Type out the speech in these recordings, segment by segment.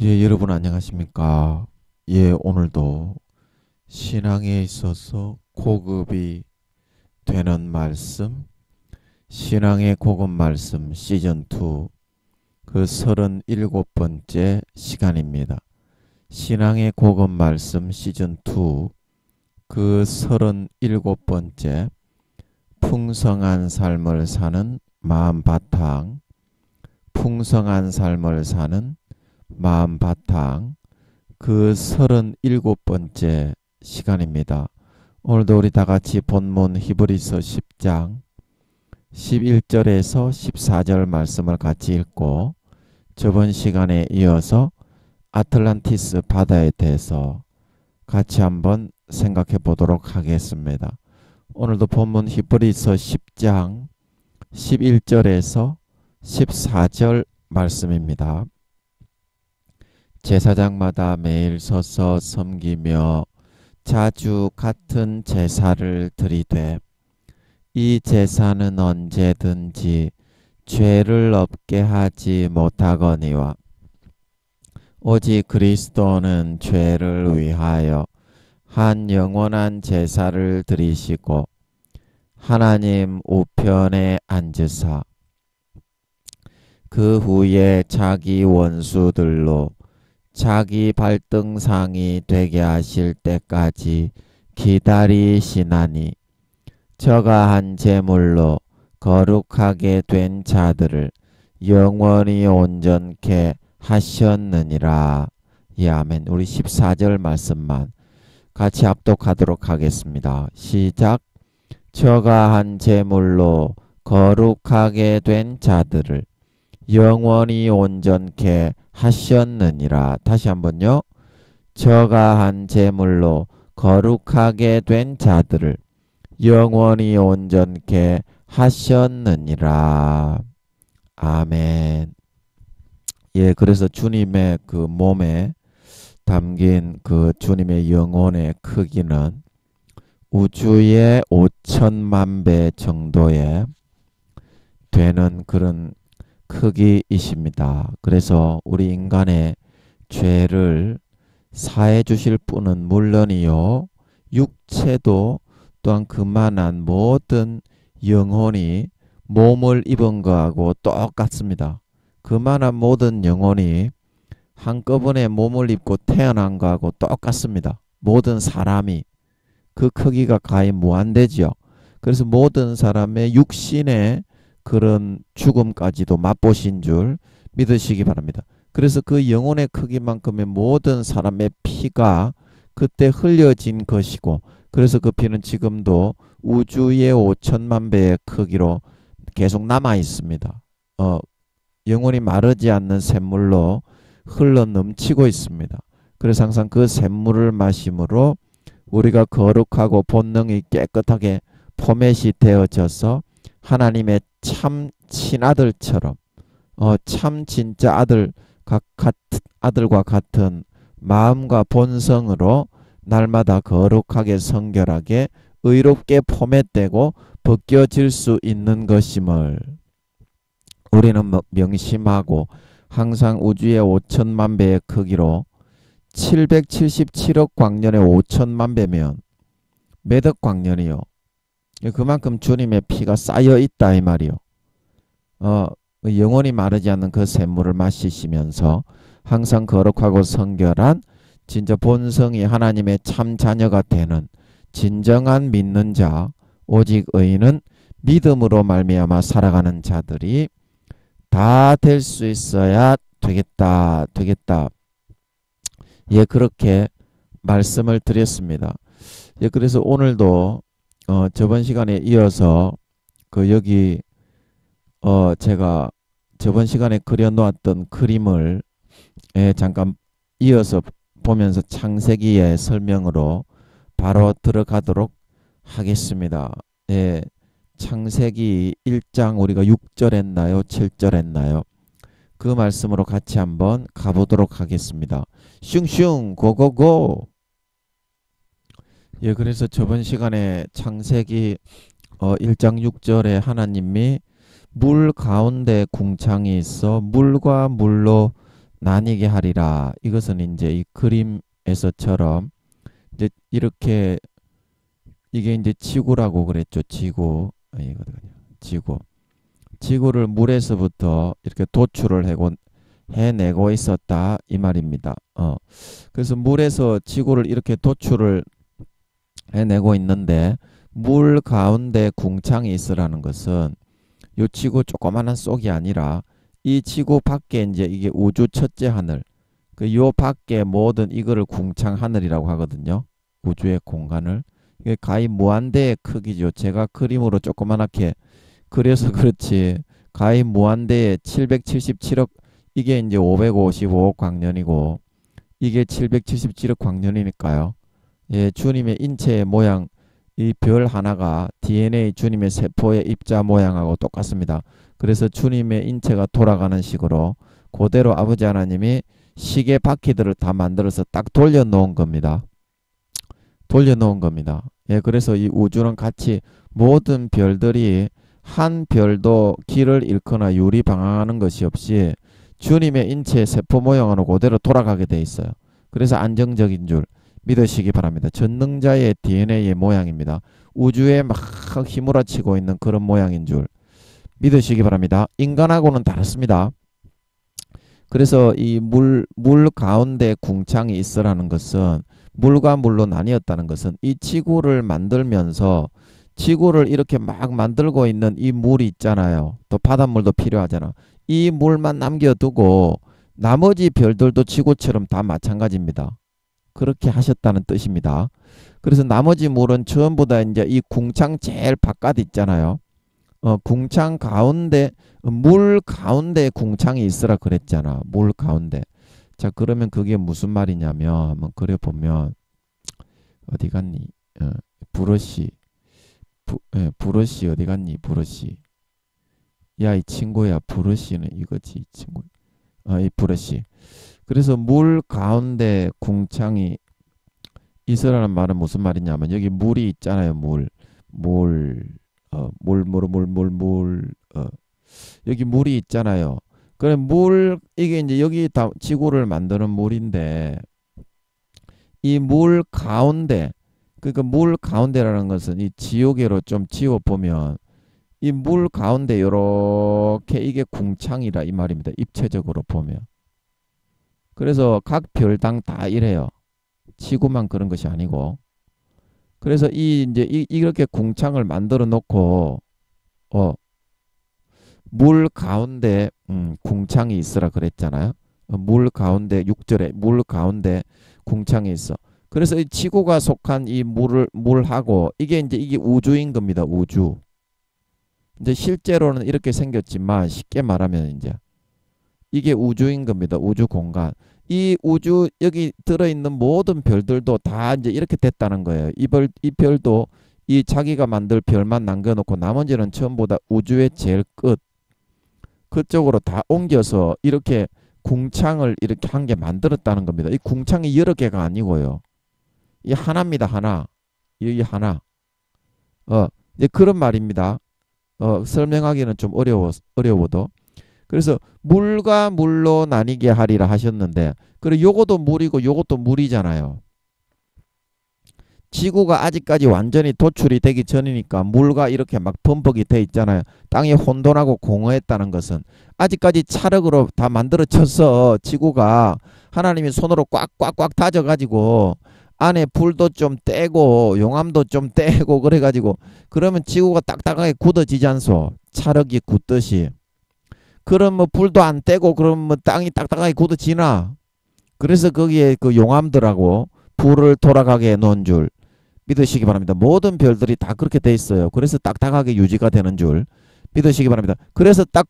예, 여러분 안녕하십니까? 예, 오늘도 신앙에 있어서 고급이 되는 말씀, 신앙의 고급 말씀 시즌2 그 37번째 시간입니다. 신앙의 고급 말씀 시즌2 그 37번째 풍성한 삶을 사는 마음 바탕, 풍성한 삶을 사는 마음 바탕 그 37번째 시간입니다. 오늘도 우리 다 같이 본문 히브리서 10장 11절에서 14절 말씀을 같이 읽고 저번 시간에 이어서 아틀란티스 바다에 대해서 같이 한번 생각해 보도록 하겠습니다. 오늘도 본문 히브리서 10장 11절에서 14절 말씀입니다. 제사장마다 매일 서서 섬기며 자주 같은 제사를 드리되 이 제사는 언제든지 죄를 없게 하지 못하거니와 오직 그리스도는 죄를 위하여 한 영원한 제사를 드리시고 하나님 우편에 앉으사 그 후에 자기 원수들로 자기 발등상이 되게 하실 때까지 기다리시나니 저가 한 제물로 거룩하게 된 자들을 영원히 온전케 하셨느니라. 예, 아멘. 우리 14절 말씀만 같이 합독하도록 하겠습니다. 시작. 저가 한 제물로 거룩하게 된 자들을 영원히 온전케 하셨느니라. 다시 한번요. 저가 한 제물로 거룩하게 된 자들을 영원히 온전케 하셨느니라. 아멘. 예, 그래서 주님의 그 몸에 담긴 그 주님의 영혼의 크기는 우주의 5천만 배 정도의 되는 그런 크기이십니다. 그래서 우리 인간의 죄를 사해 주실 분은 물론이요, 육체도 또한 그만한 모든 영혼이 몸을 입은 거하고 똑같습니다. 그만한 모든 영혼이 한꺼번에 몸을 입고 태어난 거하고 똑같습니다. 모든 사람이 그 크기가 가히 무한대지요. 그래서 모든 사람의 육신의 그런 죽음까지도 맛보신 줄 믿으시기 바랍니다. 그래서 그 영혼의 크기만큼의 모든 사람의 피가 그때 흘려진 것이고, 그래서 그 피는 지금도 우주의 5천만 배의 크기로 계속 남아 있습니다. 영혼이 마르지 않는 샘물로 흘러 넘치고 있습니다. 그래서 항상 그 샘물을 마심으로 우리가 거룩하고 본능이 깨끗하게 포맷이 되어져서 하나님의 참 친아들처럼 참 진짜 아들과 같은 마음과 본성으로 날마다 거룩하게 성결하게 의롭게 포맷되고 벗겨질 수 있는 것임을 우리는 명심하고, 항상 우주의 5천만 배의 크기로 777억 광년의 5천만 배면 몇 억 광년이요. 그만큼 주님의 피가 쌓여 있다 이 말이요. 영원히 마르지 않는 그 샘물을 마시시면서 항상 거룩하고 성결한 진짜 본성이 하나님의 참 자녀가 되는 진정한 믿는 자, 오직 의인은 믿음으로 말미암아 살아가는 자들이 다 될 수 있어야 되겠다. 예, 그렇게 말씀을 드렸습니다. 예, 그래서 오늘도 저번 시간에 이어서 그 여기 제가 저번 시간에 그려놓았던 그림을 잠깐 이어서 보면서 창세기의 설명으로 바로 들어가도록 하겠습니다. 예, 창세기 1장 우리가 6절 했나요? 7절 했나요? 그 말씀으로 같이 한번 가보도록 하겠습니다. 슝슝 고고고. 예, 그래서 저번 시간에 창세기 1장 6절에 하나님이 물 가운데 궁창이 있어 물과 물로 나뉘게 하리라. 이것은 이제 이 그림에서처럼 이제 이렇게 이게 이제 지구라고 그랬죠. 지구. 이거든요. 지구. 지구를 물에서부터 이렇게 도출을 해내고 있었다 이 말입니다. 그래서 물에서 지구를 이렇게 도출을 해내고 있는데 물 가운데 궁창이 있으라는 것은 요 지구 조그마한 쏙이 아니라 이 지구 밖에 이제 이게 우주 첫째 하늘 그 요 밖에 모든 이거를 궁창 하늘이라고 하거든요. 우주의 공간을 이게 거의 무한대의 크기죠. 제가 그림으로 조그맣게 그래서 그렇지 거의 무한대의 777억 이게 이제 555억 광년이고 이게 777억 광년이니까요. 예, 주님의 인체의 모양 이 별 하나가 DNA 주님의 세포의 입자 모양하고 똑같습니다. 그래서 주님의 인체가 돌아가는 식으로 그대로 아버지 하나님이 시계 바퀴들을 다 만들어서 딱 돌려놓은 겁니다. 돌려놓은 겁니다. 예, 그래서 이 우주는 같이 모든 별들이 한 별도 길을 잃거나 유리방황하는 것이 없이 주님의 인체의 세포 모양으로 그대로 돌아가게 돼 있어요. 그래서 안정적인 줄 믿으시기 바랍니다. 전능자의 DNA의 모양입니다. 우주에 막 휘몰아치고 있는 그런 모양인 줄 믿으시기 바랍니다. 인간하고는 다릅니다. 그래서 이 물 가운데 궁창이 있으라는 것은 물과 물로 나뉘었다는 것은 이 지구를 만들면서 지구를 이렇게 막 만들고 있는 이 물이 있잖아요. 또 바닷물도 필요하잖아. 이 물만 남겨두고 나머지 별들도 지구처럼 다 마찬가지입니다. 그렇게 하셨다는 뜻입니다. 그래서 나머지 물은 전부 다 이제 이 궁창 제일 바깥 있잖아요. 궁창 가운데 물 가운데 궁창이 있으라 그랬잖아. 물 가운데. 자, 그러면 그게 무슨 말이냐면 한번 그려보면 어디 갔니? 브러쉬. 브러쉬 어디 갔니? 브러쉬. 야, 이 친구야. 브러쉬는 이거지, 이 친구. 이 브러쉬. 그래서 물 가운데 궁창이 있으라는 말은 무슨 말이냐면 여기 물이 있잖아요. 여기 물이 있잖아요. 그래 이게 이제 여기 다 지구를 만드는 물인데 이 물 가운데 그러니까 물 가운데라는 것은 이 지우개로 좀 지워 보면 이 물 가운데 요렇게 이게 궁창이라 이 말입니다. 입체적으로 보면. 그래서 각 별당 다 이래요. 지구만 그런 것이 아니고. 그래서 이제 이렇게 궁창을 만들어 놓고 물 가운데 궁창이 있으라 그랬잖아요. 물 가운데 6절에 물 가운데 궁창이 있어. 그래서 이 지구가 속한 이 물하고 이게 우주인 겁니다. 우주. 이제 실제로는 이렇게 생겼지만 쉽게 말하면 이제 이게 우주인 겁니다. 우주 공간. 이 우주 여기 들어있는 모든 별들도 다 이제 이렇게 됐다는 거예요. 이 별도 이 자기가 만들 별만 남겨놓고 나머지는 전부 다 우주의 제일 끝 그쪽으로 다 옮겨서 이렇게 궁창을 이렇게 한 개 만들었다는 겁니다. 이 궁창이 여러 개가 아니고요. 이 하나입니다. 하나. 이 하나. 이제 그런 말입니다. 설명하기는 좀 어려워도. 그래서 물과 물로 나뉘게 하리라 하셨는데 그리고 요것도 물이고 요것도 물이잖아요. 지구가 아직까지 완전히 도출이 되기 전이니까 물과 이렇게 막 범벅이 돼 있잖아요. 땅이 혼돈하고 공허했다는 것은 아직까지 찰흙으로 다 만들어져서 지구가 하나님이 손으로 꽉꽉꽉 다져가지고 안에 불도 좀 떼고 용암도 좀 떼고 그래가지고 그러면 지구가 딱딱하게 굳어지지 않소. 찰흙이 굳듯이. 그럼 뭐 불도 안 떼고 그럼 뭐 땅이 딱딱하게 굳어지나? 그래서 거기에 그 용암들하고 불을 돌아가게 해놓은 줄 믿으시기 바랍니다. 모든 별들이 다 그렇게 돼 있어요. 그래서 딱딱하게 유지가 되는 줄 믿으시기 바랍니다. 그래서 딱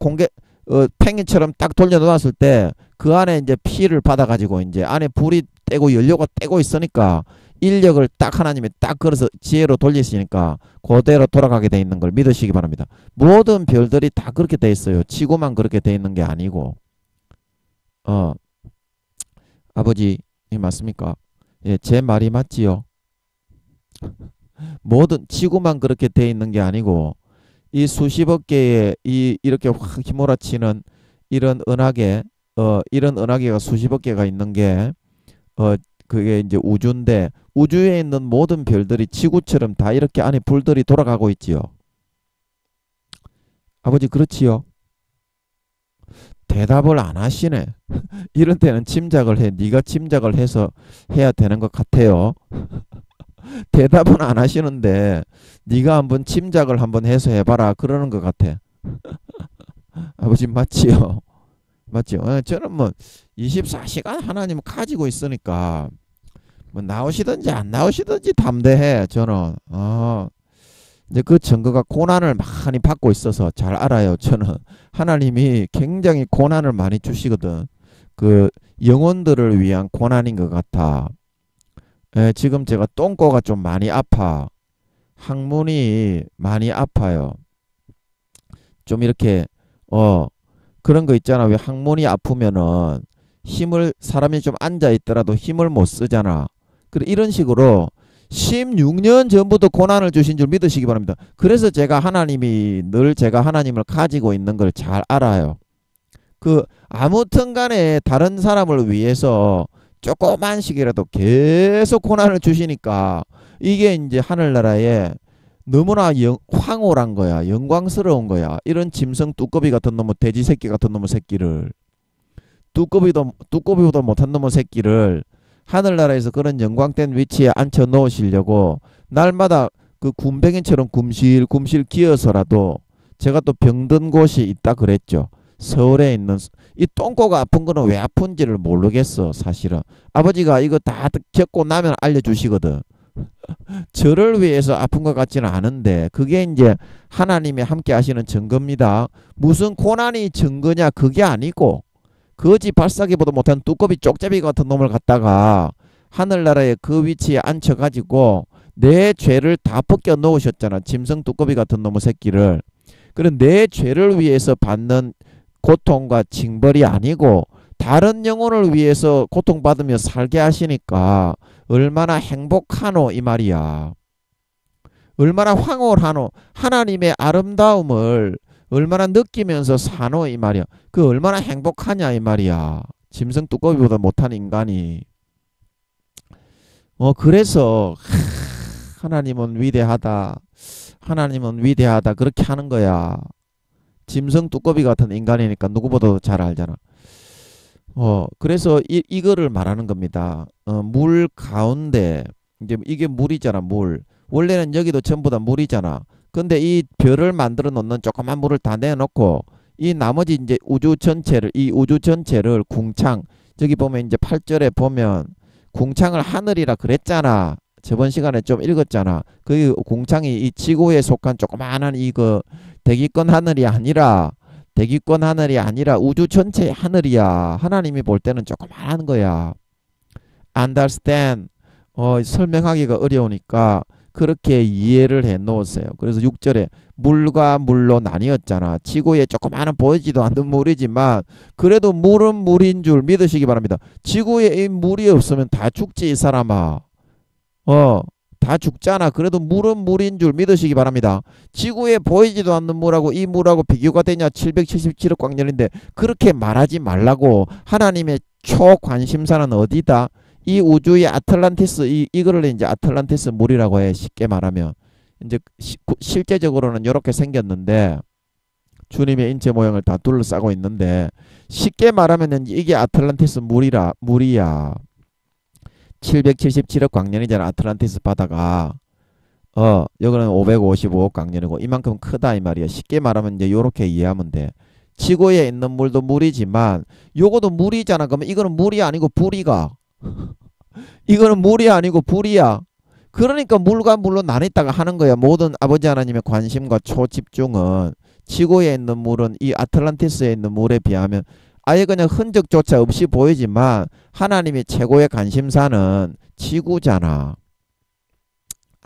팽이처럼 딱 돌려놓았을 때 그 안에 이제 피를 받아가지고 이제 안에 불이 떼고 연료가 떼고 있으니까 인력을 딱 하나님이 딱 걸어서 지혜로 돌리시니까 그대로 돌아가게 돼 있는 걸 믿으시기 바랍니다. 모든 별들이 다 그렇게 돼 있어요. 지구만 그렇게 돼 있는 게 아니고. 아버지 맞습니까? 예, 제 말이 맞지요? 모든 지구만 그렇게 돼 있는 게 아니고 이 수십억 개의 이렇게 확 휘몰아치는 이런 은하계 이런 은하계가 수십억 개가 있는 게 그게 이제 우주인데 우주에 있는 모든 별들이 지구처럼 다 이렇게 안에 불들이 돌아가고 있지요. 아버지 그렇지요? 대답을 안 하시네. 이런 때는 짐작을 해. 네가 짐작을 해서 해야 되는 것 같아요. 대답은 안 하시는데 네가 한번 짐작을 한번 해서 해봐라 그러는 것 같아. 아버지 맞지요? 맞죠? 저는 뭐 24시간 하나님 가지고 있으니까 뭐 나오시든지 안 나오시든지 담대해. 저는 이제 그 증거가 고난을 많이 받고 있어서 잘 알아요. 저는 하나님이 굉장히 고난을 많이 주시거든. 그 영혼들을 위한 고난인 것 같아. 지금 제가 똥꼬가 좀 많이 아파. 항문이 많이 아파요. 좀 이렇게 그런 거 있잖아. 왜 항문이 아프면은 힘을 사람이 좀 앉아 있더라도 힘을 못 쓰잖아. 그래 이런 식으로 16년 전부터 고난을 주신 줄 믿으시기 바랍니다. 그래서 제가 하나님이 늘 제가 하나님을 가지고 있는 걸 잘 알아요. 그 아무튼 간에 다른 사람을 위해서 조그만씩이라도 계속 고난을 주시니까 이게 이제 하늘나라에 너무나 황홀한 거야. 영광스러운 거야. 이런 짐승 뚜꺼비 같은 놈의 돼지 새끼 같은 놈의 새끼를 뚜꺼비보다 못한 놈의 새끼를 하늘나라에서 그런 영광된 위치에 앉혀 놓으시려고 날마다 그 군뱅이처럼 굼실굼실 기어서라도 제가 또 병든 곳이 있다 그랬죠. 서울에 있는 이 똥꼬가 아픈 거는 왜 아픈지를 모르겠어. 사실은 아버지가 이거 다 겪고 나면 알려주시거든. 저를 위해서 아픈 것 같지는 않은데 그게 이제 하나님이 함께 하시는 증거입니다. 무슨 고난이 증거냐 그게 아니고 거지 발사기보다 못한 두꺼비 쪽제비 같은 놈을 갖다가 하늘나라의 그 위치에 앉혀가지고 내 죄를 다 벗겨 놓으셨잖아. 짐승 두꺼비 같은 놈의 새끼를. 그런 내 죄를 위해서 받는 고통과 징벌이 아니고 다른 영혼을 위해서 고통받으며 살게 하시니까 얼마나 행복하노 이 말이야. 얼마나 황홀하노. 하나님의 아름다움을 얼마나 느끼면서 사노 이 말이야. 그 얼마나 행복하냐 이 말이야. 짐승 뚜꺼비보다 못한 인간이. 그래서 하나님은 위대하다. 하나님은 위대하다. 그렇게 하는 거야. 짐승 뚜꺼비 같은 인간이니까 누구보다도 잘 알잖아. 그래서 이거를 말하는 겁니다. 물 가운데 이제 이게 물이잖아. 물. 원래는 여기도 전부 다 물이잖아. 근데 이 별을 만들어 놓는 조그만 물을 다 내놓고 이 나머지 이제 우주 전체를 궁창, 저기 보면 이제 8절에 보면 궁창을 하늘이라 그랬잖아. 저번 시간에 좀 읽었잖아. 그 궁창이 이 지구에 속한 조그만한 이거 대기권 하늘이 아니라 우주 전체의 하늘이야. 하나님이 볼 때는 조그만한 거야. understand. 설명하기가 어려우니까 그렇게 이해를 해 놓으세요. 그래서 6절에 물과 물로 나뉘었잖아. 지구에 조그마한 보이지도 않는 물이지만 그래도 물은 물인 줄 믿으시기 바랍니다. 지구에 이 물이 없으면 다 죽지 이 사람아. 다 죽잖아. 그래도 물은 물인 줄 믿으시기 바랍니다. 지구에 보이지도 않는 물하고 이 물하고 비교가 되냐. 777억 광년인데 그렇게 말하지 말라고. 하나님의 초관심사는 어디다? 이 우주의 아틀란티스, 이거를 이제 아틀란티스 물이라고 해. 쉽게 말하면 이제 실제적으로는 이렇게 생겼는데 주님의 인체 모양을 다 둘러싸고 있는데 쉽게 말하면 이게 아틀란티스 물이야. 777억 광년이잖아. 아틀란티스 바다가. 여기는 555억 광년이고 이만큼 크다 이 말이야. 쉽게 말하면 이제 요렇게 이해하면 돼. 지구에 있는 물도 물이지만 요거도 물이잖아. 그러면 이거는 물이 아니고 불이가. 이거는 물이 아니고 불이야. 그러니까 물과 물로 나뉘었다가 하는 거야. 모든 아버지 하나님의 관심과 초집중은 지구에 있는 물은 이 아틀란티스에 있는 물에 비하면 아예 그냥 흔적조차 없이 보이지만 하나님이 최고의 관심사는 지구잖아.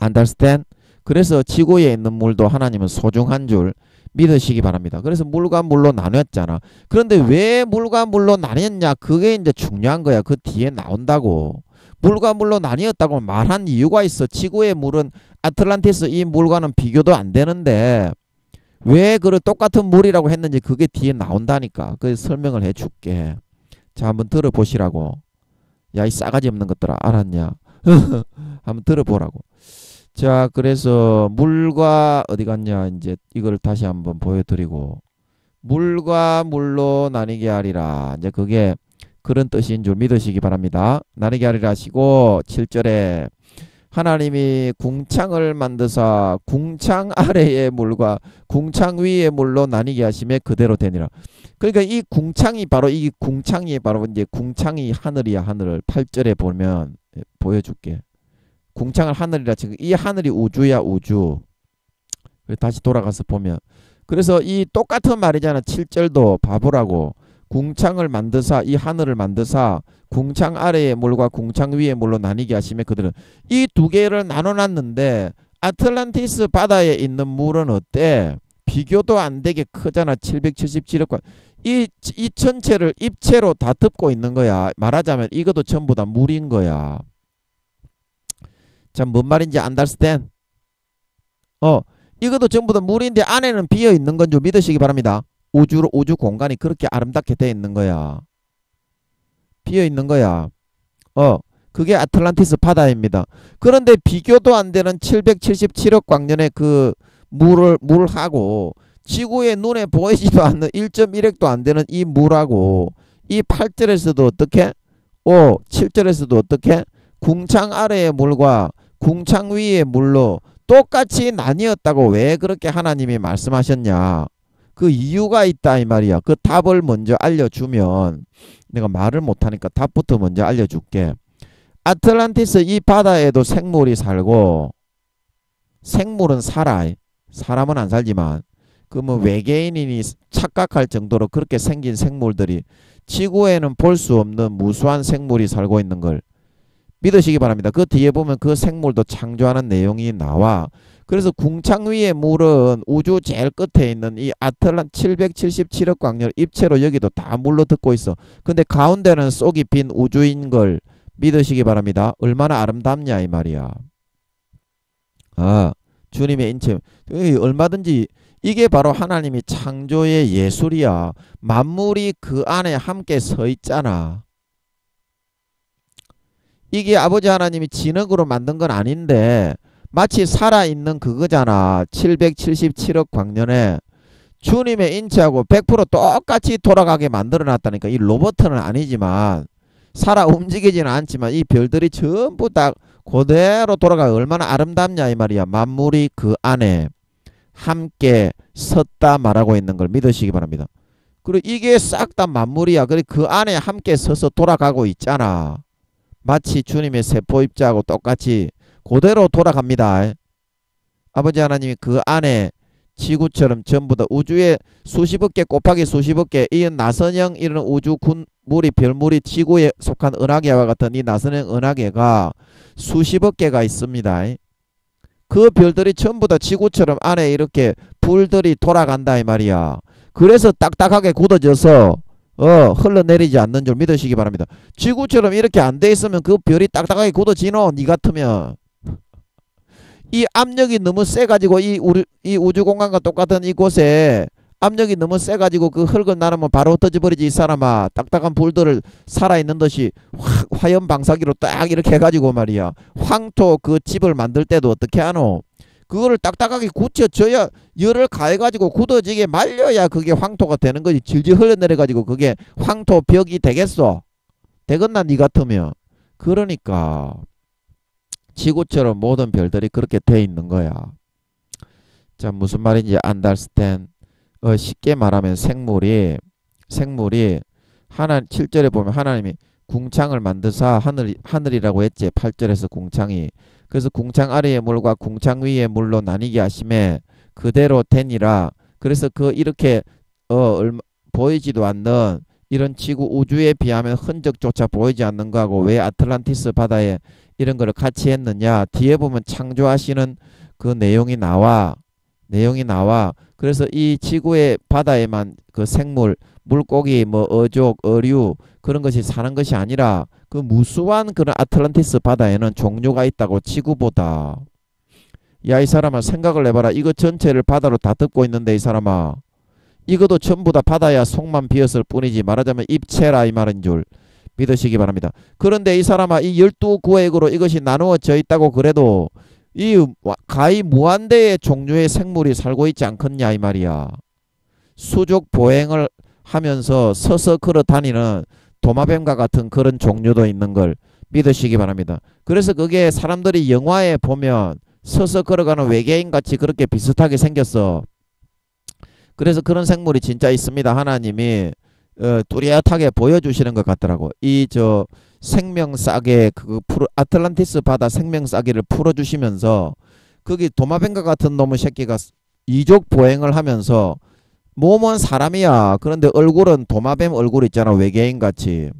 understand? 그래서 지구에 있는 물도 하나님은 소중한 줄 믿으시기 바랍니다. 그래서 물과 물로 나눴잖아. 그런데 왜 물과 물로 나뉘었냐? 그게 이제 중요한 거야. 그 뒤에 나온다고. 물과 물로 나뉘었다고 말한 이유가 있어. 지구의 물은 아틀란티스 이 물과는 비교도 안 되는데 왜 그 똑같은 물이라고 했는지 그게 뒤에 나온다니까. 그 설명을 해줄게. 자, 한번 들어보시라고. 야, 이 싸가지 없는 것들아, 알았냐? 한번 들어보라고. 자, 그래서 물과 어디 갔냐? 이제 이걸 다시 한번 보여드리고, 물과 물로 나뉘게 하리라. 이제 그게 그런 뜻인 줄 믿으시기 바랍니다. 나뉘게 하리라 하시고 7절에 하나님이 궁창을 만드사 궁창 아래의 물과 궁창 위의 물로 나뉘게 하심에 그대로 되니라. 그러니까 이 궁창이 바로 이제 궁창이 하늘이야. 하늘을 8절에 보면 보여줄게. 궁창을 하늘이라 지금 이 하늘이 우주야. 우주. 다시 돌아가서 보면 그래서 이 똑같은 말이잖아. 7절도 바보라고. 궁창을 만드사 이 하늘을 만드사 궁창 아래의 물과 궁창 위의 물로 나뉘게 하시며 그들은 이 두 개를 나눠놨는데 아틀란티스 바다에 있는 물은 어때? 비교도 안 되게 크잖아. 777억. 이 전체를 입체로 다 덮고 있는 거야. 말하자면 이것도 전부 다 물인 거야. 자, 뭔 말인지 안달스텐? 이것도 전부 다 물인데 안에는 비어 있는 건 줄 믿으시기 바랍니다. 우주 공간이 그렇게 아름답게 되어 있는 거야. 비어 있는 거야. 그게 아틀란티스 바다입니다. 그런데 비교도 안 되는 777억 광년의 그 물하고 지구의 눈에 보이지도 않는 1.1핵도 안 되는 이 물하고 이 8절에서도 어떻게? 7절에서도 어떻게? 궁창 아래의 물과 궁창 위의 물로 똑같이 나뉘었다고 왜 그렇게 하나님이 말씀하셨냐? 그 이유가 있다 이 말이야. 그 답을 먼저 알려주면 내가 말을 못하니까 답부터 먼저 알려줄게. 아틀란티스 이 바다에도 생물이 살고 생물은 살아. 사람은 안 살지만 그 뭐 외계인이 착각할 정도로 그렇게 생긴 생물들이 지구에는 볼 수 없는 무수한 생물이 살고 있는 걸 믿으시기 바랍니다. 그 뒤에 보면 그 생물도 창조하는 내용이 나와. 그래서 궁창 위의 물은 우주 제일 끝에 있는 이 777억 광년 입체로 여기도 다 물로 덮고 있어. 근데 가운데는 쏙이 빈 우주인 걸 믿으시기 바랍니다. 얼마나 아름답냐 이 말이야. 주님의 인체 얼마든지 이게 바로 하나님이 창조의 예술이야. 만물이 그 안에 함께 서 있잖아. 이게 아버지 하나님이 진흙으로 만든 건 아닌데 마치 살아있는 그거잖아. 777억 광년에 주님의 인체하고 100% 똑같이 돌아가게 만들어놨다니까. 이 로봇은 아니지만 살아 움직이지는 않지만 이 별들이 전부 다 그대로 돌아가. 얼마나 아름답냐 이 말이야. 만물이 그 안에 함께 섰다 말하고 있는 걸 믿으시기 바랍니다. 그리고 이게 싹 다 만물이야. 그리고 그 안에 함께 서서 돌아가고 있잖아. 마치 주님의 세포 입자하고 똑같이 그대로 돌아갑니다. 아버지 하나님이 그 안에 지구처럼 전부 다 우주에 수십억 개 곱하기 수십억 개 이 나선형 이런 우주 군물이 별물이 지구에 속한 은하계와 같은 이 나선형 은하계가 수십억 개가 있습니다. 그 별들이 전부 다 지구처럼 안에 이렇게 불들이 돌아간다 이 말이야. 그래서 딱딱하게 굳어져서 흘러내리지 않는 줄 믿으시기 바랍니다. 지구처럼 이렇게 안 돼 있으면 그 별이 딱딱하게 굳어지노. 니 같으면 이 압력이 너무 세가지고 이 우주공간과 똑같은 이곳에 압력이 너무 세가지고 그 흙을 나르면 바로 흩어져 버리지. 이 사람아. 딱딱한 불들을 살아있는 듯이 화염 방사기로 딱 이렇게 해가지고 말이야. 황토 그 집을 만들 때도 어떻게 하노? 그거를 딱딱하게 굳혀져야 열을 가해가지고 굳어지게 말려야 그게 황토가 되는 거지. 질질 흘러내려가지고 그게 황토 벽이 되겠어? 되겠나 니 같으면? 그러니까 지구처럼 모든 별들이 그렇게 돼 있는 거야. 자, 무슨 말인지 안달스텐. 쉽게 말하면 생물이 7절에 보면 하나님이 궁창을 만드사 하늘이라고 했지. 8절에서 궁창이. 그래서 궁창 아래의 물과 궁창 위의 물로 나뉘게 하심에 그대로 되니라. 그래서 이렇게 보이지도 않는 이런 지구 우주에 비하면 흔적조차 보이지 않는 거하고 왜 아틀란티스 바다에 이런 거를 같이 했느냐. 뒤에 보면 창조하시는 그 내용이 나와. 그래서 이 지구의 바다에만 그 생물, 물고기, 뭐 어족, 어류 그런 것이 사는 것이 아니라 그 무수한 그런 아틀란티스 바다에는 종류가 있다고. 지구보다. 야, 이 사람아 생각을 해봐라. 이거 전체를 바다로 다 덮고 있는데 이 사람아 이것도 전부 다 바다야 속만 비었을 뿐이지 말하자면 입체라 이 말인 줄 믿으시기 바랍니다. 그런데 이 사람아 이 12구획으로 이것이 나누어져 있다고 그래도 이 가히 무한대의 종류의 생물이 살고 있지 않겠냐 이 말이야. 수족 보행을 하면서 서서 걸어 다니는 도마뱀과 같은 그런 종류도 있는 걸 믿으시기 바랍니다. 그래서 그게 사람들이 영화에 보면 서서 걸어가는 외계인 같이 그렇게 비슷하게 생겼어. 그래서 그런 생물이 진짜 있습니다. 하나님이 뚜렷하게 보여주시는 것 같더라고. 이 생명싸개 아틀란티스 바다 생명싸개를 풀어주시면서 거기 도마뱀과 같은 놈의 새끼가 이족 보행을 하면서 몸은 사람이야. 그런데 얼굴은 도마뱀 얼굴 있잖아. 외계인 같이.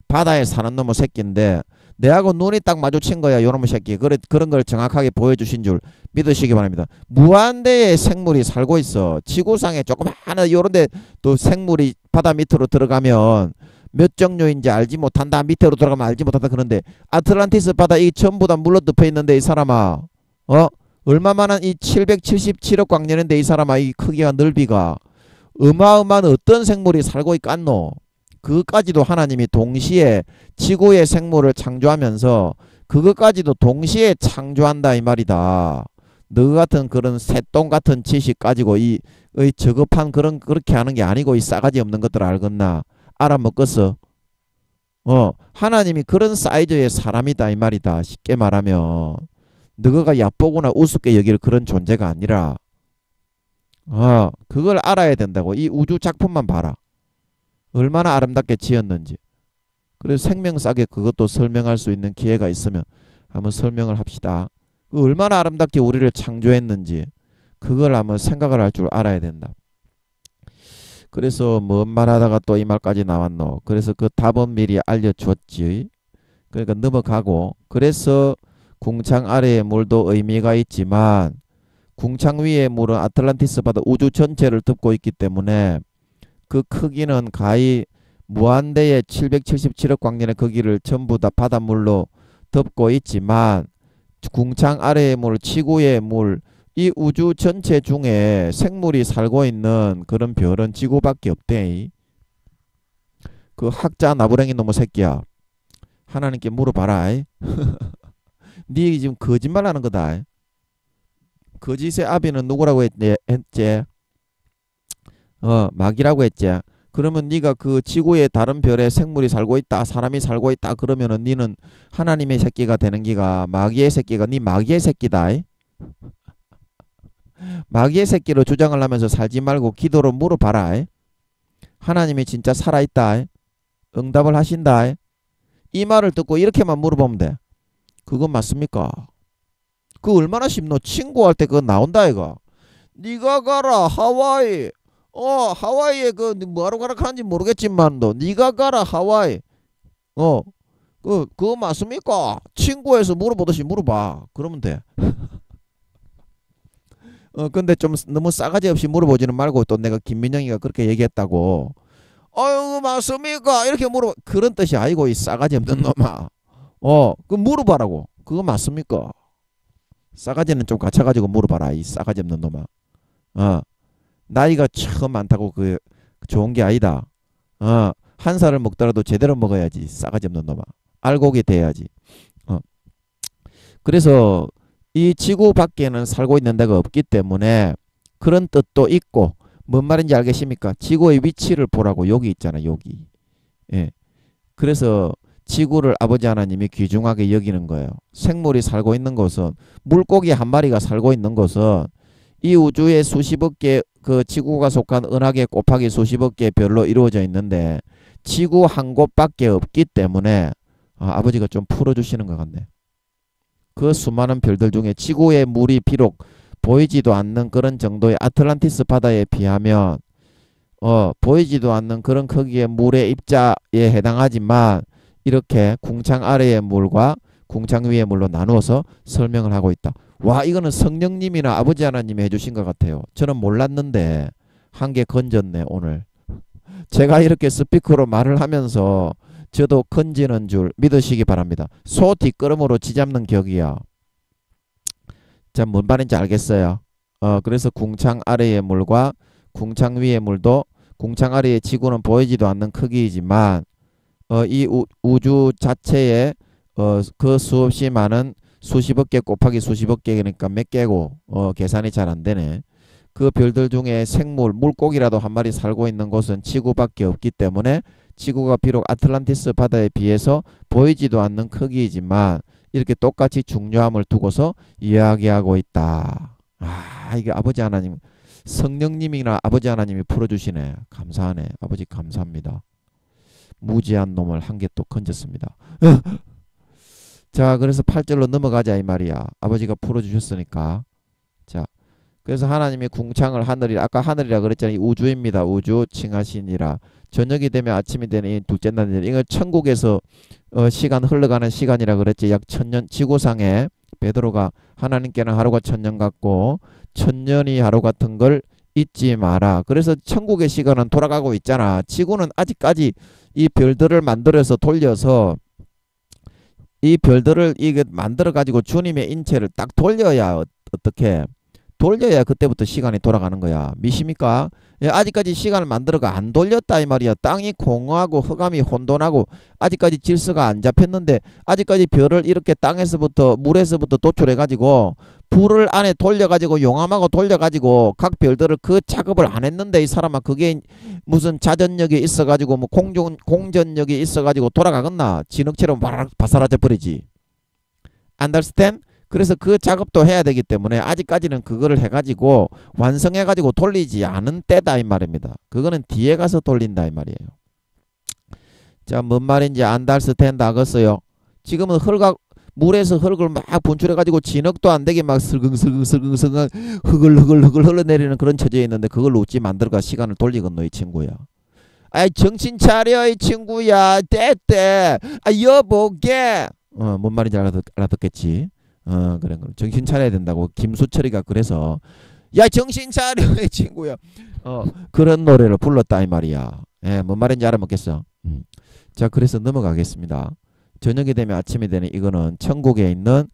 바다에 사는 놈의 새끼인데 내하고 눈이 딱 마주친 거야. 요놈의 새끼. 그런 걸 정확하게 보여주신 줄 믿으시기 바랍니다. 무한대의 생물이 살고 있어. 지구상에 조그마한 요런데 또 생물이 바다 밑으로 들어가면 몇 종류인지 알지 못한다. 밑으로 들어가면 알지 못한다. 그런데 아틀란티스 바다 이 전부 다 물로 덮여 있는데 이 사람아 얼마만한 이 777억 광년인데 이 사람아 이 크기가 넓이가 어마어마한 어떤 생물이 살고 있겠노. 그것까지도 하나님이 동시에 지구의 생물을 창조하면서 그것까지도 동시에 창조한다 이 말이다. 너 같은 그런 새똥 같은 지식 가지고 이 저급한 그렇게 하는 게 아니고 이 싸가지 없는 것들 알겠나? 알아먹겠어? 하나님이 그런 사이즈의 사람이다 이 말이다. 쉽게 말하면 너가 얕보거나 우습게 여길 그런 존재가 아니라 그걸 알아야 된다고. 이 우주 작품만 봐라. 얼마나 아름답게 지었는지. 그래서 생명싸개 그것도 설명할 수 있는 기회가 있으면 한번 설명을 합시다. 얼마나 아름답게 우리를 창조했는지 그걸 한번 생각을 할 줄 알아야 된다. 그래서 뭔 말하다가 또 이 말까지 나왔노. 그래서 그 답은 미리 알려줬지. 그러니까 넘어가고 그래서 궁창 아래의 물도 의미가 있지만 궁창 위의 물은 아틀란티스 바다 우주 전체를 덮고 있기 때문에 그 크기는 가히 무한대의 777억 광년의 크기를 전부 다 바닷물로 덮고 있지만 궁창 아래의 물, 지구의 물, 이 우주 전체 중에 생물이 살고 있는 그런 별은 지구밖에 없대. 그 학자 나부랭이 놈의 새끼야. 하나님께 물어봐라. 네 지금 거짓말하는 거다. 거짓의 아비는 누구라고 했지? 마귀라고 했지. 그러면 네가 그 지구의 다른 별에 생물이 살고 있다, 사람이 살고 있다 그러면은 네는 하나님의 새끼가 되는 기가 마귀의 새끼가 네 마귀의 새끼다. 마귀의 새끼로 주장을 하면서 살지 말고 기도로 물어봐라. 하나님이 진짜 살아있다. 응답을 하신다. 이 말을 듣고 이렇게만 물어보면 돼. 그건 맞습니까? 그 얼마나 쉽노? 친구할 때 그거 나온다 이거. 네가 가라 하와이. 하와이에 그 뭐하러 가라 하는지 모르겠지만도 네가 가라 하와이. 그거 맞습니까? 친구에서 물어보듯이 물어봐. 그러면 돼. 근데 좀 너무 싸가지 없이 물어보지는 말고 또 내가 김민영이가 그렇게 얘기했다고. 아유 맞습니까? 이렇게 물어봐. 그런 뜻이 아니고 이 싸가지 없는 놈아. 그 물어봐라고. 그거 맞습니까? 싸가지는 좀 갖춰가지고 물어봐라. 이 싸가지 없는 놈아. 나이가 참 많다고 그 좋은 게 아니다. 한 살을 먹더라도 제대로 먹어야지. 싸가지 없는 놈아. 알곡이 돼야지. 그래서 이 지구 밖에는 살고 있는 데가 없기 때문에 그런 뜻도 있고 뭔 말인지 알겠습니까? 지구의 위치를 보라고. 여기 있잖아. 여기. 예. 그래서 지구를 아버지 하나님이 귀중하게 여기는 거예요. 생물이 살고 있는 곳은 물고기 한 마리가 살고 있는 곳은 이 우주의 수십억 개 그 지구가 속한 은하계 곱하기 수십억 개 별로 이루어져 있는데 지구 한 곳밖에 없기 때문에 아버지가 좀 풀어주시는 것 같네. 그 수많은 별들 중에 지구의 물이 비록 보이지도 않는 그런 정도의 아틀란티스 바다에 비하면 보이지도 않는 그런 크기의 물의 입자에 해당하지만 이렇게 궁창 아래의 물과 궁창 위의 물로 나누어서 설명을 하고 있다. 와, 이거는 성령님이나 아버지 하나님이 해주신 것 같아요. 저는 몰랐는데 한 개 건졌네 오늘. 제가 이렇게 스피커로 말을 하면서 저도 건지는 줄 믿으시기 바랍니다. 소 뒷걸음으로 쥐잡는 격이야. 자, 뭔 말인지 알겠어요? 그래서 궁창 아래의 물과 궁창 위의 물도 궁창 아래의 지구는 보이지도 않는 크기이지만 이 우주 자체에 그 수없이 많은 수십억 개 곱하기 수십억 개니까 몇 개고 계산이 잘 안 되네. 그 별들 중에 생물, 물고기라도 한 마리 살고 있는 곳은 지구밖에 없기 때문에 지구가 비록 아틀란티스 바다에 비해서 보이지도 않는 크기이지만 이렇게 똑같이 중요함을 두고서 이야기하고 있다. 아, 이게 아버지 하나님, 성령님이나 아버지 하나님이 풀어주시네. 감사하네. 아버지 감사합니다. 무지한 놈을 한 개 또 건졌습니다. 자, 그래서 8절로 넘어가자 이 말이야. 아버지가 풀어주셨으니까. 자, 그래서 하나님이 궁창을 하늘이라, 아까 하늘이라 그랬잖아요. 우주입니다. 우주 칭하시니라. 저녁이 되면 아침이 되는 이 둘째 날이라. 이거 천국에서 시간 흘러가는 시간이라 그랬지. 약 1000년. 지구상에 베드로가 하나님께는 하루가 1000년 같고 1000년이 하루 같은 걸 잊지 마라. 그래서 천국의 시간은 돌아가고 있잖아. 지구는 아직까지 이 별들을 만들어서 돌려서 이 별들을 이게 만들어 가지고 주님의 인체를 딱 돌려야 어떻게 돌려야 그때부터 시간이 돌아가는 거야. 미십니까? 예, 아직까지 시간을 만들어가 안 돌렸다 이 말이야. 땅이 공허하고 흑암이 혼돈하고 아직까지 질서가 안 잡혔는데 아직까지 별을 이렇게 땅에서부터 물에서부터 도출해 가지고 불을 안에 돌려 가지고 용암하고 돌려 가지고 각 별들을 그 작업을 안 했는데 이 사람아 그게 무슨 자전력이 있어 가지고 뭐 공전력이 있어 가지고 돌아가겠나? 진흙처럼 바사라져 버리지. Understand? 그래서 그 작업도 해야 되기 때문에 아직까지는 그거를 해가지고 완성해가지고 돌리지 않은 때다 이 말입니다. 그거는 뒤에 가서 돌린다 이 말이에요. 자, 뭔 말인지 안달스탠드 하겠어요. 지금은 물에서 흙을 막 분출해가지고 진흙도 안 되게 막 슬금슬금슬금슬금 흙을 흘러내리는 그런 처지에 있는데 그걸 어찌 만들어가 시간을 돌리겠노 이 친구야. 아이 정신 차려 이 친구야. 때때 여보게 뭔 말인지 알아듣겠지. 그래. 정신 차려야 된다고 김수철이가 그래서 야 정신 차려 이 친구야. 그런 노래를 불렀다 이 말이야. 예, 뭔 말인지 알아먹겠어. 자, 그래서 넘어가겠습니다. 저녁이 되면 아침이 되는 이거는 천국에 있는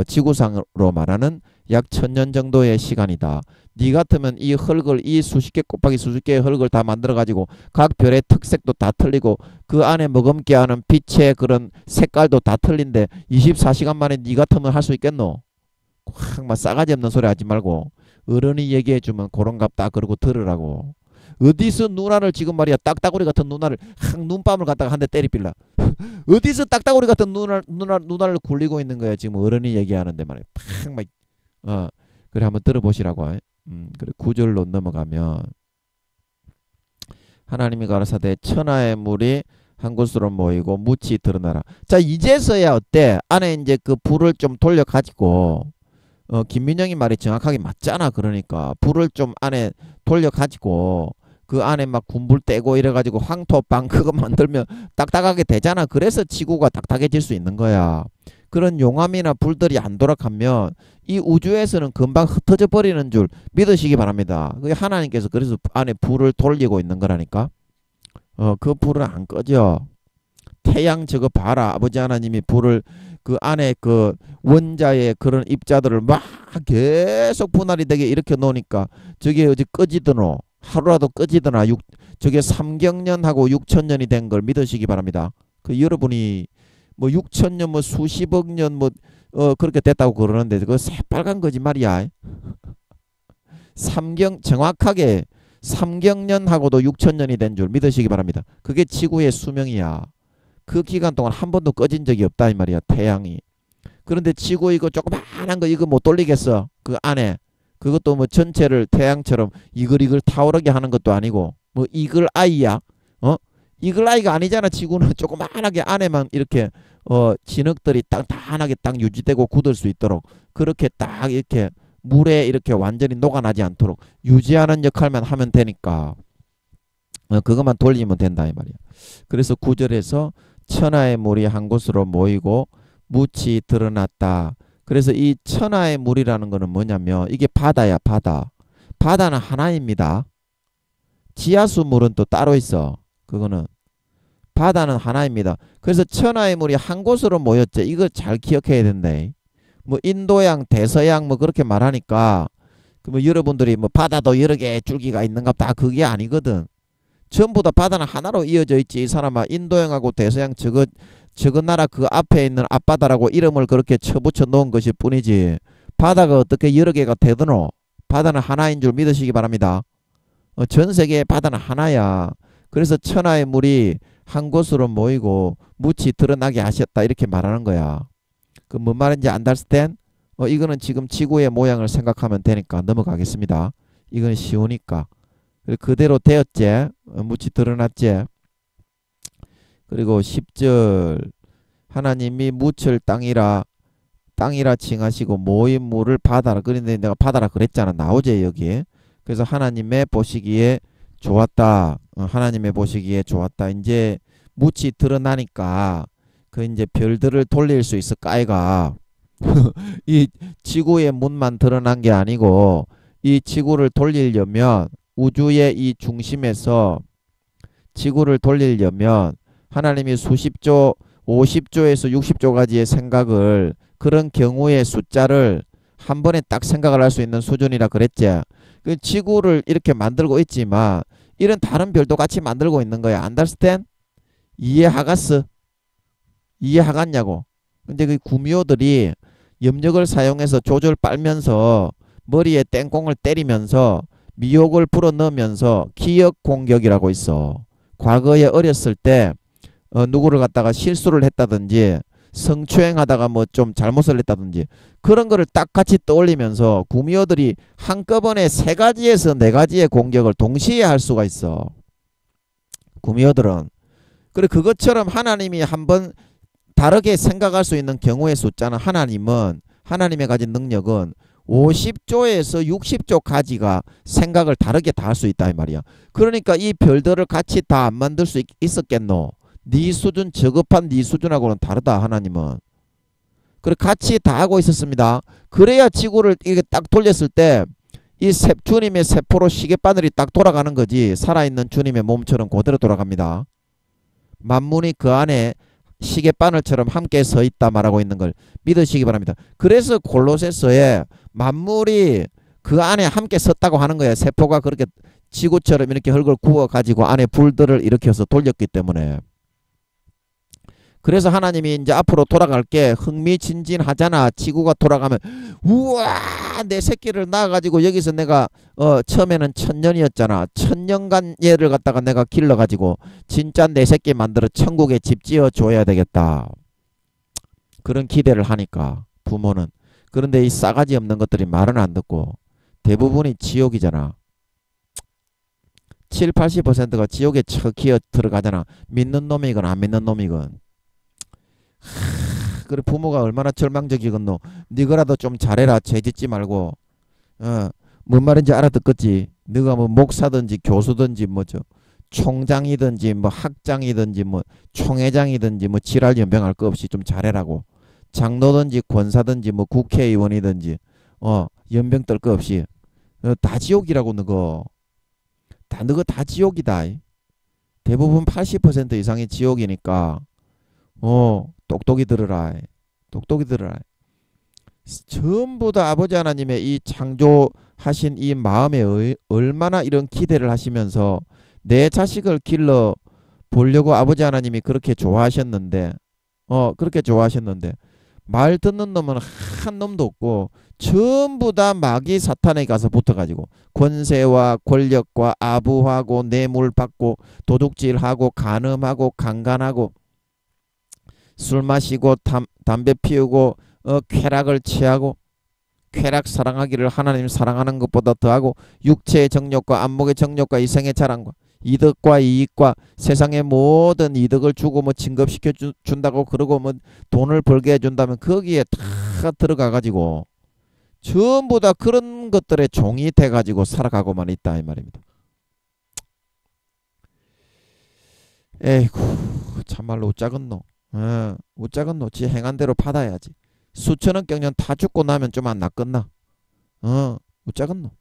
지구상으로 말하는 약 1000년 정도의 시간이다. 니 같으면 이 흙을 이 수십 개 곱하기 수십 개의 흙을 다 만들어 가지고 각 별의 특색도 다 틀리고 그 안에 머금게 하는 빛의 그런 색깔도 다 틀린데 24시간 만에 니 같으면 할 수 있겠노? 확 막 싸가지 없는 소리 하지 말고 어른이 얘기해 주면 그런갑다 그러고 들으라고. 어디서 누나를 지금 말이야 딱따구리 같은 누나를 눈밤을 갖다가 한 대 때리빌라. 어디서 딱따구리 같은 누나를 굴리고 있는 거야 지금 어른이 얘기하는데 말이야. 팍 그래 한번 들어보시라고. 그래 9절로 넘어가면 하나님이 가라사대 천하의 물이 한 곳으로 모이고 묻이 드러나라. 자, 이제서야 어때? 안에 이제 그 불을 좀 돌려 가지고 김민영이 말이 정확하게 맞잖아. 그러니까 불을 좀 안에 돌려 가지고 그 안에 막 군불 떼고 이래가지고 황토빵 그거 만들면 딱딱하게 되잖아. 그래서 지구가 딱딱해질 수 있는 거야. 그런 용암이나 불들이 안 돌아가면 이 우주에서는 금방 흩어져 버리는 줄 믿으시기 바랍니다. 그게 하나님께서 그래서 안에 불을 돌리고 있는 거라니까. 그 불은 안 꺼져. 태양 저거 봐라. 아버지 하나님이 불을 그 안에 그 원자의 그런 입자들을 막 계속 분할이 되게 일으켜 놓으니까 저게 어디 꺼지더노. 하루라도 꺼지더나. 저게 3경년하고 6천년이 된 걸 믿으시기 바랍니다. 그 여러분이 뭐 6천년 뭐 수십억 년 뭐 그렇게 됐다고 그러는데 그거 새빨간 거짓말이야. 정확하게 3경년하고도 6천년이 된 줄 믿으시기 바랍니다. 그게 지구의 수명이야. 그 기간 동안 한 번도 꺼진 적이 없다 이 말이야. 태양이. 그런데 지구 이거 조그만한 거 이거 못 돌리겠어. 그 안에 그것도 뭐 전체를 태양처럼 이글이글 타오르게 하는 것도 아니고 뭐 이글 아이야. 이글 아이가 아니잖아. 지구는 조그만하게 안에만 이렇게 진흙들이 단단하게 딱 유지되고 굳을 수 있도록 그렇게 딱 이렇게 물에 이렇게 완전히 녹아나지 않도록 유지하는 역할만 하면 되니까 그것만 돌리면 된다 이 말이야. 그래서 9절에서 천하의 물이 한 곳으로 모이고 묻이 드러났다. 그래서 이 천하의 물이라는 거는 뭐냐면 이게 바다야. 바다는 하나입니다. 지하수 물은 또 따로 있어. 그거는 바다는 하나입니다. 그래서 천하의 물이 한 곳으로 모였지. 이거 잘 기억해야 된다. 뭐 인도양 대서양 뭐 그렇게 말하니까 그러면 여러분들이 뭐 바다도 여러 개의 줄기가 있는갑다 그게 아니거든. 전부 다 바다는 하나로 이어져 있지. 이 사람아 인도양하고 대서양 저거 나라 그 앞에 있는 앞바다라고 이름을 그렇게 쳐붙여 놓은 것일 뿐이지 바다가 어떻게 여러 개가 되드노. 바다는 하나인 줄 믿으시기 바랍니다. 전 세계의 바다는 하나야. 그래서 천하의 물이 한 곳으로 모이고 묻이 드러나게 하셨다 이렇게 말하는 거야. 그 뭔 말인지 안달스 땐 이거는 지금 지구의 모양을 생각하면 되니까 넘어가겠습니다. 이건 쉬우니까. 그대로 되었지. 묻이 드러났지. 그리고 10절 하나님이 묻을 땅이라 칭하시고 모인 물을 바다라. 그런데 내가 바다라 그랬잖아. 나오지 여기. 그래서 하나님의 보시기에 좋았다. 하나님의 보시기에 좋았다. 이제 묻이 드러나니까 그 이제 별들을 돌릴 수 있을까 아이가. 이 지구의 문만 드러난 게 아니고 이 지구를 돌리려면 우주의 이 중심에서 지구를 돌리려면 하나님이 수십조 50조에서 60조까지의 생각을 그런 경우의 숫자를 한 번에 딱 생각을 할 수 있는 수준이라 그랬지. 그 지구를 이렇게 만들고 있지만 이런 다른 별도 같이 만들고 있는 거야. 안달스탠? 이해하갔어? 이해하갔냐고. 근데 그 구미호들이 염력을 사용해서 조절 빨면서 머리에 땡꽁을 때리면서 미혹을 불어넣으면서 기억 공격이라고 있어. 과거에 어렸을 때 누구를 갖다가 실수를 했다든지 성추행하다가 뭐 좀 잘못을 했다든지 그런 거를 딱 같이 떠올리면서 구미호들이 한꺼번에 3가지에서 4가지의 공격을 동시에 할 수가 있어. 구미호들은. 그래 그것처럼 하나님이 한번 다르게 생각할 수 있는 경우의 숫자는 하나님의 가진 능력은 50조에서 60조까지가 생각을 다르게 다 할 수 있다 이 말이야. 그러니까 이 별들을 같이 다 안 만들 수 있었겠노. 네 수준 저급한 네 수준하고는 다르다 하나님은. 그래 같이 다 하고 있었습니다. 그래야 지구를 이게 딱 돌렸을 때 이 주님의 세포로 시계바늘이 딱 돌아가는 거지. 살아있는 주님의 몸처럼 그대로 돌아갑니다. 만문이 그 안에 시계바늘처럼 함께 서 있다 말하고 있는 걸 믿으시기 바랍니다. 그래서 골로새서에 만물이 그 안에 함께 섰다고 하는 거예요. 세포가 그렇게 지구처럼 이렇게 흙을 구워 가지고 안에 불들을 일으켜서 돌렸기 때문에. 그래서 하나님이 이제 앞으로 돌아갈 게 흥미진진하잖아. 지구가 돌아가면 우와 내 새끼를 낳아가지고 여기서 내가 처음에는 1000년이었잖아. 1000년간 얘를 갖다가 내가 길러가지고 진짜 내 새끼 만들어 천국에 집 지어줘야 되겠다. 그런 기대를 하니까 부모는. 그런데 이 싸가지 없는 것들이 말은 안 듣고 대부분이 지옥이잖아. 70~80%가 지옥에 기어 들어가잖아. 믿는 놈이건 안 믿는 놈이건. 그래 부모가 얼마나 절망적이겠노. 니거라도 좀 잘해라. 죄짓지 말고. 뭔 말인지 알아듣겠지. 너가 뭐 목사든지 교수든지 뭐죠 총장이든지 뭐 학장이든지 뭐 총회장이든지 뭐 지랄 연병할 거 없이 좀 잘해라고. 장로든지 권사든지 뭐 국회의원이든지 연병 떨 거 없이 다 지옥이라고. 너거 다 지옥이다. 대부분 80% 이상이 지옥이니까 똑똑히 들으라. 똑똑히 들으라. 전부 다 아버지 하나님의 이 창조하신 이 마음에 얼마나 이런 기대를 하시면서 내 자식을 길러 보려고 아버지 하나님이 그렇게 좋아하셨는데 말 듣는 놈은 한 놈도 없고 전부 다 마귀 사탄에 가서 붙어가지고 권세와 권력과 아부하고 뇌물받고 도둑질하고 간음하고 강간하고 술 마시고 담배 피우고 쾌락을 취하고 쾌락 사랑하기를 하나님 사랑하는 것보다 더하고 육체의 정욕과 안목의 정욕과 이생의 자랑과 이득과 이익과 세상의 모든 이득을 주고 뭐 진급시켜 준다고 그러고 뭐 돈을 벌게 해준다면 거기에 다 들어가 가지고 전부 다 그런 것들에 종이 돼 가지고 살아가고만 있다 이 말입니다. 에이구 참말로 작은 놈. 우짝은 놓지 행한 대로 받아야지. 수천억 경년 다 죽고 나면 좀 안 낫겠나. 우짝은 놈.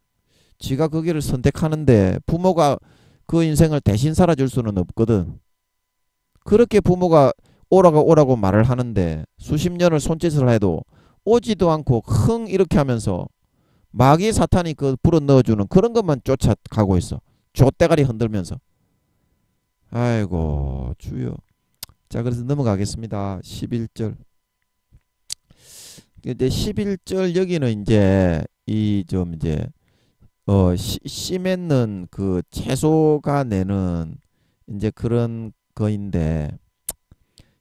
지가 그 길을 선택하는데 부모가 그 인생을 대신 살아줄 수는 없거든. 그렇게 부모가 오라고 말을 하는데 수십 년을 손짓을 해도 오지도 않고 흥 이렇게 하면서 마귀 사탄이 그 불어 넣어주는 그런 것만 쫓아가고 있어. 족대가리 흔들면서. 아이고 주여. 자 그래서 넘어가겠습니다. 11절. 이제 11절 여기는 이제 이 좀 이제 씨 맺는 그 채소가 내는 이제 그런 거인데,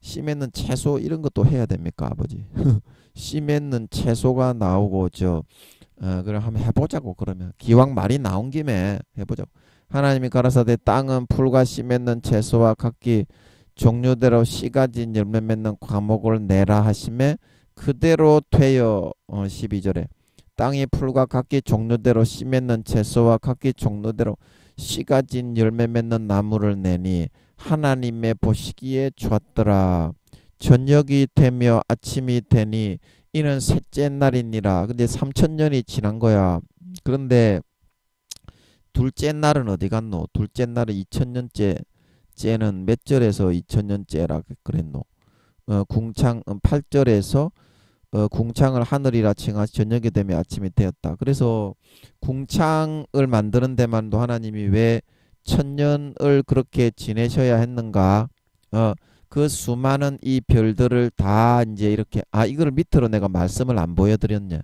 씨 맺는 채소 이런 것도 해야 됩니까 아버지? 씨 맺는 채소가 나오고 그럼 한번 해보자고. 그러면 기왕 말이 나온 김에 해보자고. 하나님이 가라사대 땅은 풀과 씨 맺는 채소와 각기 종류대로 씨 가진 열매 맺는 과목을 내라 하심에 그대로 되어 12절에 땅이 풀과 각기 종류대로 씨 맺는 채소와 각기 종류대로 씨 가진 열매 맺는 나무를 내니 하나님의 보시기에 좋았더라. 저녁이 되며 아침이 되니 이는 셋째 날이니라. 근데 3000년이 지난 거야. 그런데 둘째 날은 어디 갔노? 둘째 날은 2000년째. 째는 몇 절에서 2000년째라 그랬노? 궁창 8절에서 궁창을 하늘이라 칭하시 저녁이 되며 아침이 되었다. 그래서 궁창을 만드는 데만도 하나님이 왜 1000년을 그렇게 지내셔야 했는가? 그 수많은 이 별들을 다 이제 이렇게, 이걸 밑으로 내가 말씀을 안 보여드렸네.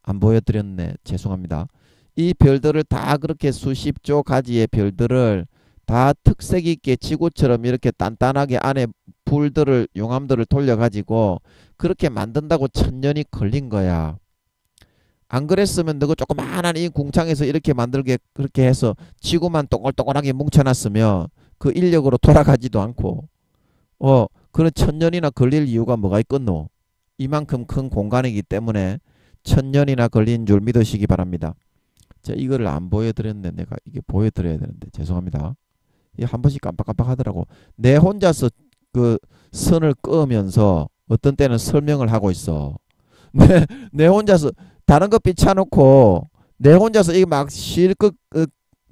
안 보여드렸네. 죄송합니다. 이 별들을 다 그렇게 수십조 가지의 별들을 다 특색 있게 지구처럼 이렇게 단단하게 안에 불들을 용암들을 돌려가지고 그렇게 만든다고 1000년이 걸린 거야. 안 그랬으면 너가 조그마한 이 궁창에서 이렇게 만들게 그렇게 해서 지구만 동글동글하게 뭉쳐놨으면 그 인력으로 돌아가지도 않고 그런 1000년이나 걸릴 이유가 뭐가 있겠노? 이만큼 큰 공간이기 때문에 1000년이나 걸린 줄 믿으시기 바랍니다. 자, 이거를 안 보여드렸네. 내가 이게 보여드려야 되는데 죄송합니다. 이게 한 번씩 깜빡깜빡 하더라고. 내 혼자서 그 선을 끄면서 어떤 때는 설명을 하고 있어. 내 혼자서 다른 거 삐쳐놓고 내 혼자서 이게 막 실컷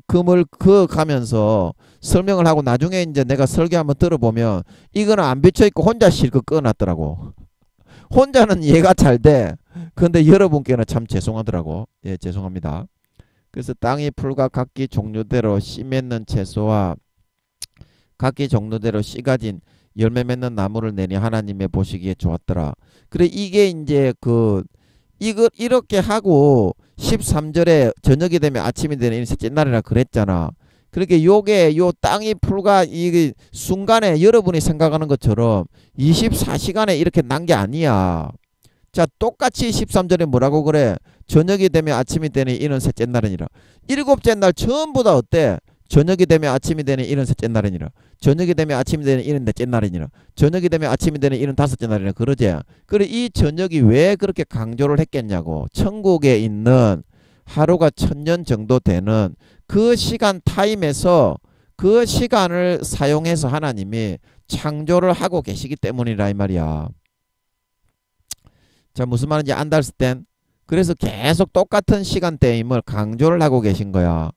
금을 그어가면서 설명을 하고 나중에 이제 내가 설교 한번 들어보면 이거는 안 비쳐있고 혼자 실컷 꺼놨더라고. 혼자는 이해가 잘 돼. 근데 여러분께는 참 죄송하더라고. 예, 죄송합니다. 그래서 땅이 풀과 각기 종류대로 씨 맺는 채소와 각기 종류대로 씨 가진 열매 맺는 나무를 내니 하나님의 보시기에 좋았더라. 그래 이게 이제 이거 이렇게 하고 13절에 저녁이 되면 아침이 되는 셋째 날이라 그랬잖아. 그렇게 요게 요 땅이 풀과 이 순간에 여러분이 생각하는 것처럼 24시간에 이렇게 난 게 아니야. 자, 똑같이 13절에 뭐라고 그래? 저녁이 되면 아침이 되니 이는 셋째 날이니라. 일곱째 날 전부 다 어때? 저녁이 되면 아침이 되니 이는 셋째 날이니라. 저녁이 되면 아침이 되니 이는 넷째 날이니라. 저녁이 되면 아침이 되니 이는 다섯째 날이니라. 그러지? 그래 이 저녁이 왜 그렇게 강조를 했겠냐고. 천국에 있는 하루가 1000년 정도 되는 그 시간 타임에서 그 시간을 사용해서 하나님이 창조를 하고 계시기 때문이라 이 말이야. 자, 무슨 말인지 안달을 땐 그래서 계속 똑같은 시간대임을 강조를 하고 계신 거야.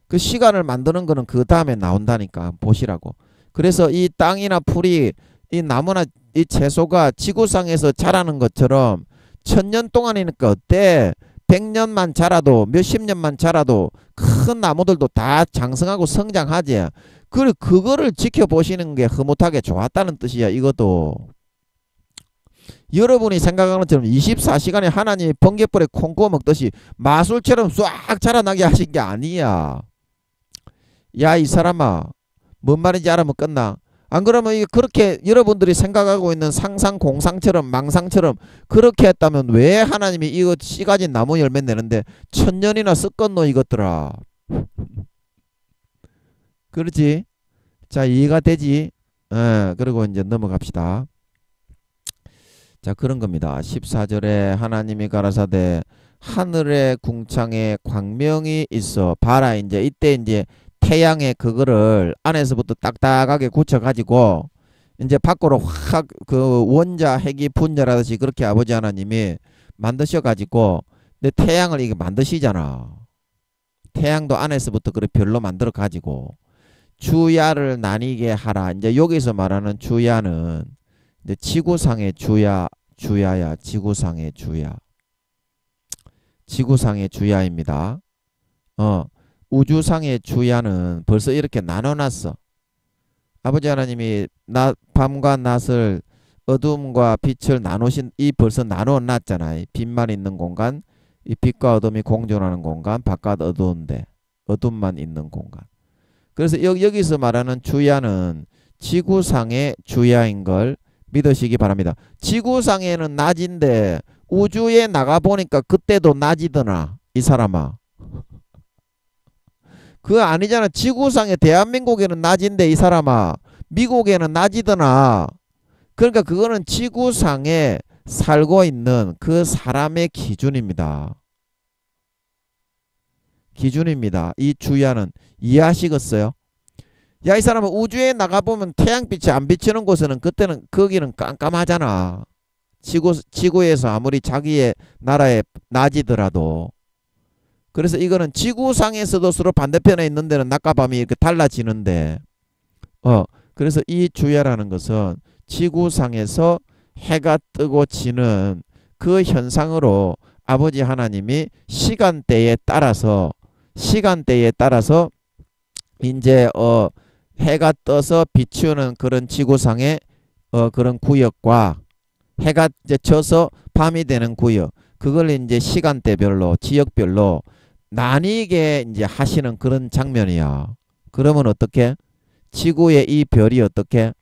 그 시간을 만드는 거는 그 다음에 나온다니까. 보시라고. 그래서 이 땅이나 풀이 이 나무나 이 채소가 지구상에서 자라는 것처럼 1000년 동안이니까 어때? 100년만 자라도 몇십 년만 자라도 큰 나무들도 다 장성하고 성장하지. 그거를 지켜보시는 게 흐뭇하게 좋았다는 뜻이야. 이것도 여러분이 생각하는 것처럼 24시간에 하나님이 번갯불에 콩 구워 먹듯이 마술처럼 싹 자라나게 하신 게 아니야. 야, 이 사람아, 뭔 말인지 알아면 끝나. 안 그러면 이게 그렇게 여러분들이 생각하고 있는 상상 공상처럼 망상처럼 그렇게 했다면 왜 하나님이 이거 씨 가진 나무 열매 내는데 1000년이나 썼겠노 이것들아. 그렇지? 자, 이해가 되지? 그리고 이제 넘어갑시다. 자, 그런 겁니다. 14절에 하나님이 가라사대 하늘의 궁창에 광명이 있어 봐라. 이제 이때 이제 태양의 그거를 안에서부터 딱딱하게 굳혀가지고 이제 밖으로 확 그 원자 핵이 분열하듯이 그렇게 아버지 하나님이 만드셔가지고 근데 태양을 이게 만드시잖아. 태양도 안에서부터 그렇게 별로 만들어가지고 주야를 나뉘게 하라. 이제 여기서 말하는 주야는 이제 지구상의 주야야. 지구상의 주야. 지구상의 주야입니다. 우주상의 주야는 벌써 이렇게 나눠놨어. 아버지 하나님이 밤과 낮을 어둠과 빛을 나누신 이 벌써 나눠놨잖아요. 빛만 있는 공간, 이 빛과 어둠이 공존하는 공간, 바깥 어두운데 어둠만 있는 공간. 그래서 여기서 말하는 주야는 지구상의 주야인 걸 믿으시기 바랍니다. 지구상에는 낮인데 우주에 나가보니까 그때도 낮이더나 이 사람아. 그거 아니잖아. 지구상에 대한민국에는 낮인데 이 사람아. 미국에는 낮이더나. 그러니까 그거는 지구상에 살고 있는 그 사람의 기준입니다. 기준입니다. 이 주야는 이해하시겠어요? 야, 이 사람은 우주에 나가보면 태양빛이 안 비치는 곳에는 그때는 거기는 깜깜하잖아. 지구에서 아무리 자기의 나라에 낮이더라도. 그래서 이거는 지구상에서도 서로 반대편에 있는 데는 낮과 밤이 이렇게 달라지는데 그래서 이 주야라는 것은 지구상에서 해가 뜨고 지는 그 현상으로 아버지 하나님이 시간대에 따라서 이제 해가 떠서 비추는 그런 지구상의 그런 구역과 해가 이제 져서 밤이 되는 구역, 그걸 이제 시간대별로 지역별로 나뉘게 이제 하시는 그런 장면이야. 그러면 어떻게? 지구의 이 별이 어떻게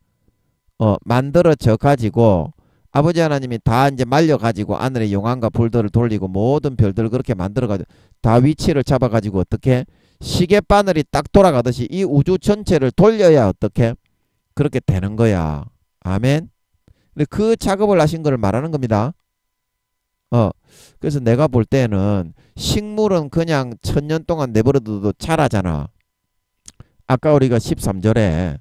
만들어져 가지고 아버지 하나님이 다 이제 말려 가지고 하늘에 용암과 불들을 돌리고 모든 별들을 그렇게 만들어 가지고 다 위치를 잡아 가지고 어떻게 시계바늘이 딱 돌아가듯이 이 우주 전체를 돌려야 어떻게 그렇게 되는 거야. 아멘. 근데 그 작업을 하신 걸 말하는 겁니다. 그래서 내가 볼 때는 식물은 그냥 1000년 동안 내버려둬도 자라잖아. 아까 우리가 13절에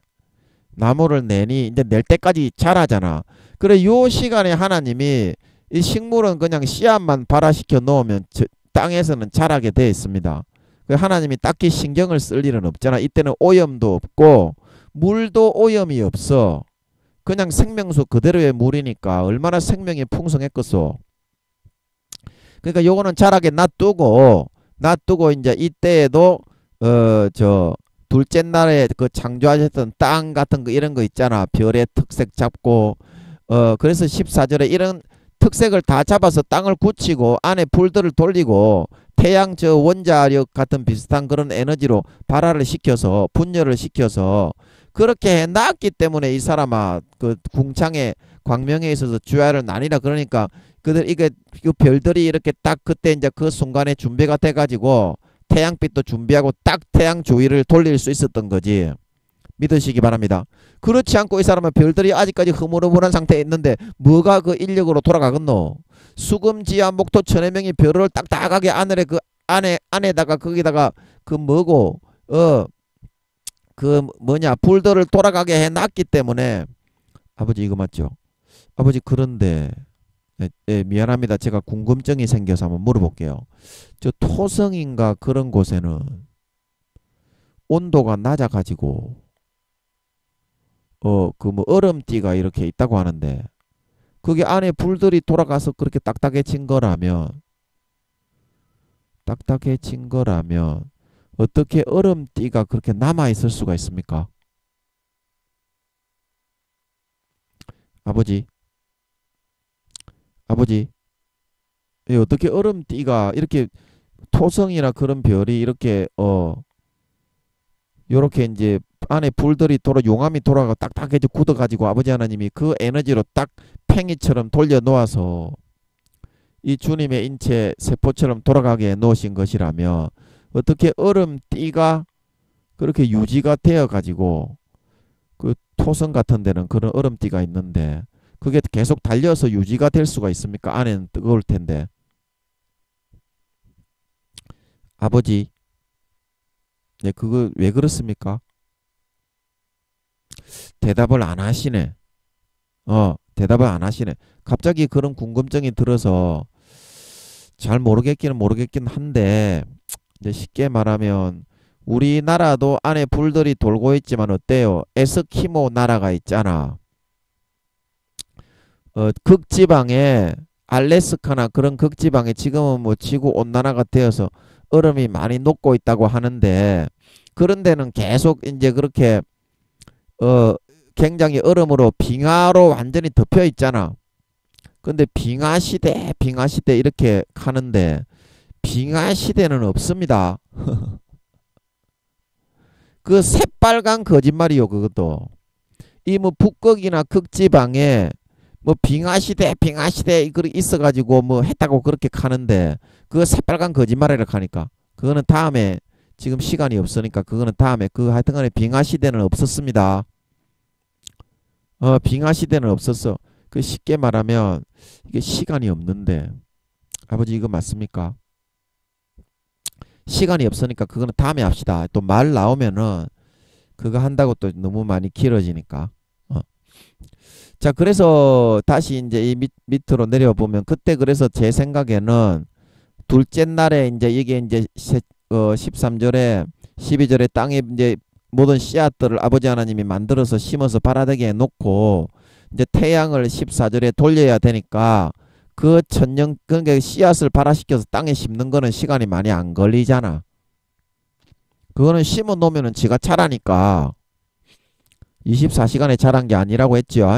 나무를 내니 이제 낼 때까지 자라잖아. 그래 요 시간에 하나님이 이 식물은 그냥 씨앗만 발화시켜 놓으면 땅에서는 자라게 되어 있습니다. 하나님이 딱히 신경을 쓸 일은 없잖아. 이때는 오염도 없고 물도 오염이 없어. 그냥 생명수 그대로의 물이니까 얼마나 생명이 풍성했겠어. 그러니까 요거는 자라게 놔두고 이제 이때에도 둘째 날에 그 창조하셨던 땅 같은 거 이런 거 있잖아. 별의 특색 잡고 그래서 14절에 이런 특색을 다 잡아서 땅을 굳히고 안에 불들을 돌리고 태양 저 원자력 같은 비슷한 그런 에너지로 발화를 시켜서 분열을 시켜서 그렇게 해놨기 때문에 이 사람아 그 궁창의 광명에 있어서 주야를 나뉘라. 그러니까 이게 그 별들이 이렇게 딱 그때 이제 그 순간에 준비가 돼 가지고 태양빛도 준비하고 딱 태양 주위를 돌릴 수 있었던 거지. 믿으시기 바랍니다. 그렇지 않고 이 사람은 별들이 아직까지 흐물흐물한 상태에 있는데 뭐가 그 인력으로 돌아가겠노? 수금지와 목토 천의 명이 별을 딱딱하게 하늘에 그 안에다가 거기다가 그 뭐고 그 뭐냐 불들을 돌아가게 해놨기 때문에 아버지 이거 맞죠? 아버지 그런데 미안합니다. 제가 궁금증이 생겨서 한번 물어볼게요. 저 토성인가 그런 곳에는 온도가 낮아가지고 그 뭐 얼음띠가 이렇게 있다고 하는데 그게 안에 불들이 돌아가서 그렇게 딱딱해진 거라면 어떻게 얼음띠가 그렇게 남아있을 수가 있습니까? 아버지 어떻게 얼음띠가 이렇게 토성이나 그런 별이 이렇게 요렇게 이제 안에 불들이 용암이 돌아가 딱딱해져 굳어가지고 아버지 하나님이 그 에너지로 딱 팽이처럼 돌려놓아서 이 주님의 인체 세포처럼 돌아가게 놓으신 것이라면 어떻게 얼음띠가 그렇게 유지가 되어 가지고 그 토성 같은 데는 그런 얼음띠가 있는데 그게 계속 달려서 유지가 될 수가 있습니까? 안에는 뜨거울 텐데. 아버지, 네, 그거 왜 그렇습니까? 대답을 안 하시네. 대답을 안 하시네. 갑자기 그런 궁금증이 들어서 잘 모르겠긴 한데 이제 쉽게 말하면 우리나라도 안에 불들이 돌고 있지만 어때요? 에스키모 나라가 있잖아. 극지방에 알래스카나 그런 극지방에 지금은 뭐 지구 온난화가 되어서 얼음이 많이 녹고 있다고 하는데 그런 데는 계속 이제 그렇게 어 굉장히 얼음으로 빙하로 완전히 덮여 있잖아. 근데 빙하 시대 이렇게 하는데 빙하 시대는 없습니다. 그 새빨간 거짓말이요, 그것도. 이 뭐 북극이나 극지방에 뭐 빙하 시대 이거 있어가지고 뭐 했다고 그렇게 하는데 그거 새빨간 거짓말이라 하니까 그거는 다음에 지금 시간이 없으니까 그거는 다음에 그 하여튼간에 빙하 시대는 없었습니다. 빙하 시대는 없었어. 그 쉽게 말하면 이게 시간이 없는데 아버지 이거 맞습니까? 시간이 없으니까 그거는 다음에 합시다. 또 말 나오면은 그거 한다고 또 너무 많이 길어지니까. 자, 그래서 다시 이제 이 밑으로 내려보면 그때 그래서 제 생각에는 둘째 날에 이제 이게 이제 13절에 12절에 땅에 이제 모든 씨앗들을 아버지 하나님이 만들어서 심어서 발아대게 해놓고 이제 태양을 14절에 돌려야 되니까 그 천년 그러니까 씨앗을 발화시켜서 땅에 심는 거는 시간이 많이 안 걸리잖아. 그거는 심어 놓으면은 지가 자라니까 24시간에 자란 게 아니라고 했죠.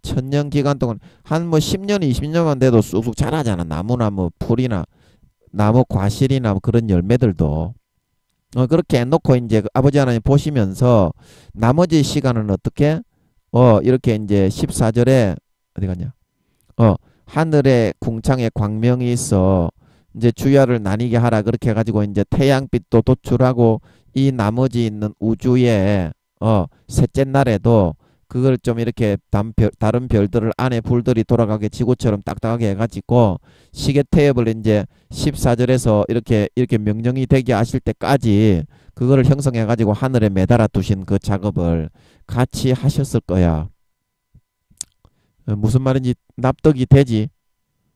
천년 기간 동안 한 뭐 10년 20년만 돼도 쑥쑥 자라잖아. 나무나 뭐 풀이나 나무 과실이나 뭐 그런 열매들도 그렇게 해놓고 이제 아버지 하나님 보시면서 나머지 시간은 어떻게 이렇게 이제 14절에 어디 갔냐 하늘에 궁창에 광명이 있어 이제 주야를 나뉘게 하라 그렇게 해가지고 이제 태양빛도 도출하고 이 나머지 있는 우주에 셋째 날에도 그걸 좀 이렇게 다른 별들을 안에 불들이 돌아가게 지구처럼 딱딱하게 해가지고 시계 태엽을 이제 14절에서 이렇게 명령이 되게 하실 때까지 그거를 형성해가지고 하늘에 매달아 두신 그 작업을 같이 하셨을 거야. 무슨 말인지 납득이 되지?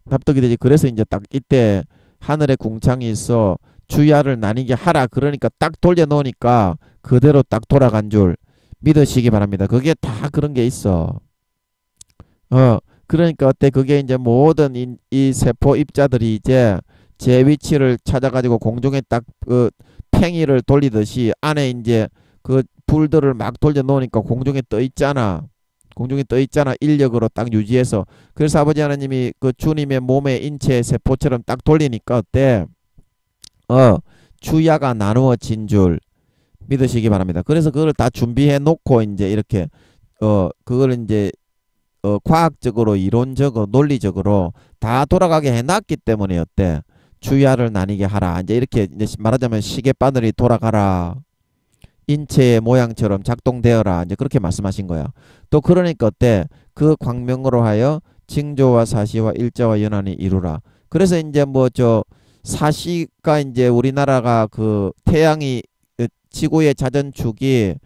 납득이 되지. 그래서 이제 딱 이때 하늘에 궁창이 있어 주야를 나뉘게 하라 그러니까 딱 돌려놓으니까 그대로 딱 돌아간 줄 믿으시기 바랍니다. 그게 다 그런 게 있어. 그러니까 어때? 그게 이제 모든 이 세포 입자들이 이제 제 위치를 찾아가지고 공중에 딱 그 팽이를 돌리듯이 안에 이제 그 불들을 막 돌려놓으니까 공중에 떠 있잖아. 공중에 떠 있잖아. 인력으로 딱 유지해서. 그래서 아버지 하나님이 그 주님의 몸의 인체 세포처럼 딱 돌리니까 어때? 주야가 나누어진 줄 믿으시기 바랍니다. 그래서 그걸 다 준비해 놓고 이제 이렇게 그걸 이제 과학적으로 이론적으로 논리적으로 다 돌아가게 해놨기 때문에 어때? 주야를 나뉘게 하라. 이제 이렇게 이제 말하자면 시계바늘이 돌아가라. 인체의 모양처럼 작동되어라. 이제 그렇게 말씀하신 거야. 또 그러니까 어때? 그 광명으로 하여 징조와 사시와 일자와 연한이 이루라. 그래서 이제 뭐 저 사시가 이제 우리나라가 그 태양이 지구의 자전축이